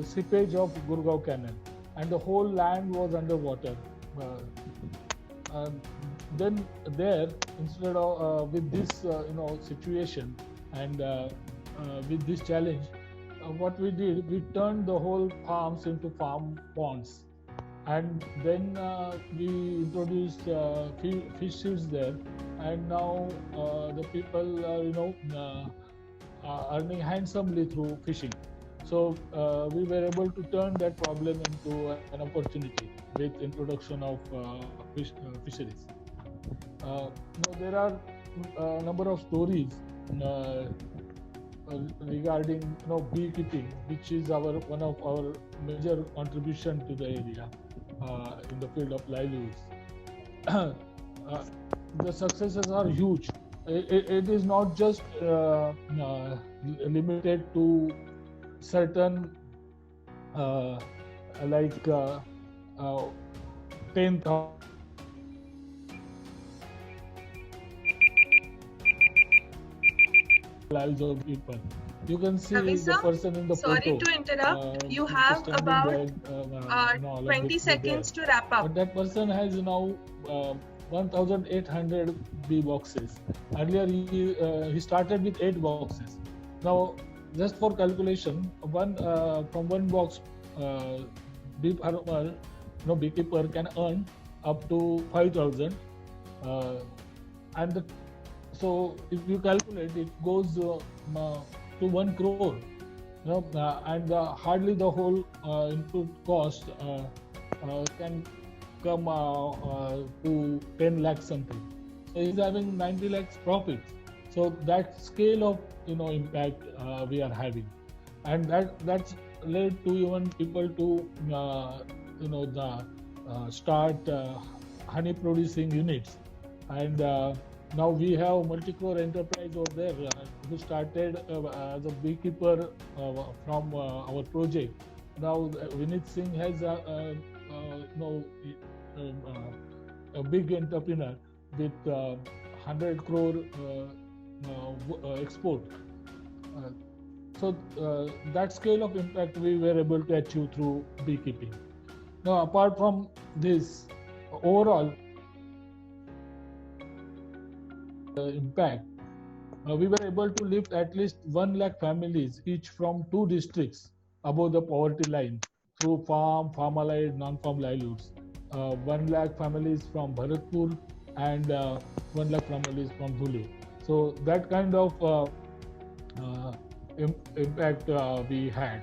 seepage of Gurgaon Canal, and the whole land was underwater. Then there, instead of with this situation and with this challenge, what we did, we turned the whole farms into farm ponds, and then we introduced fish seeds there, and now the people are earning handsomely through fishing. So we were able to turn that problem into an opportunity with introduction of fisheries. There are a number of stories regarding beekeeping, which is one of our major contribution to the area in the field of livelihoods. The successes are huge. It is not just limited to certain 10,000 lives of people. You can see the person in the sorry photo. To interrupt. You have about 20 seconds to wrap up. But that person has now 1,800 bee boxes. Earlier, he started with 8 boxes. Now, just for calculation, from one box, bee farmer, beekeeper can earn up to 5,000, and so if you calculate, it goes to 1 crore. And hardly the whole input cost can come to 10 lakhs something. So he's having 90 lakhs profits. So that scale of impact we are having, and that's led to even people to start honey producing units, and now we have multi-crore enterprise over there who started as a beekeeper from our project. Now Vinit Singh has a big entrepreneur with 100 crore export. So that scale of impact we were able to achieve through beekeeping. Now, apart from this, overall impact, we were able to lift at least 1 lakh families, each from 2 districts, above the poverty line through farm allied, non-farm livelihoods. 1 lakh families from Bharatpur and 1 lakh families from Dhule. So that kind of impact we had.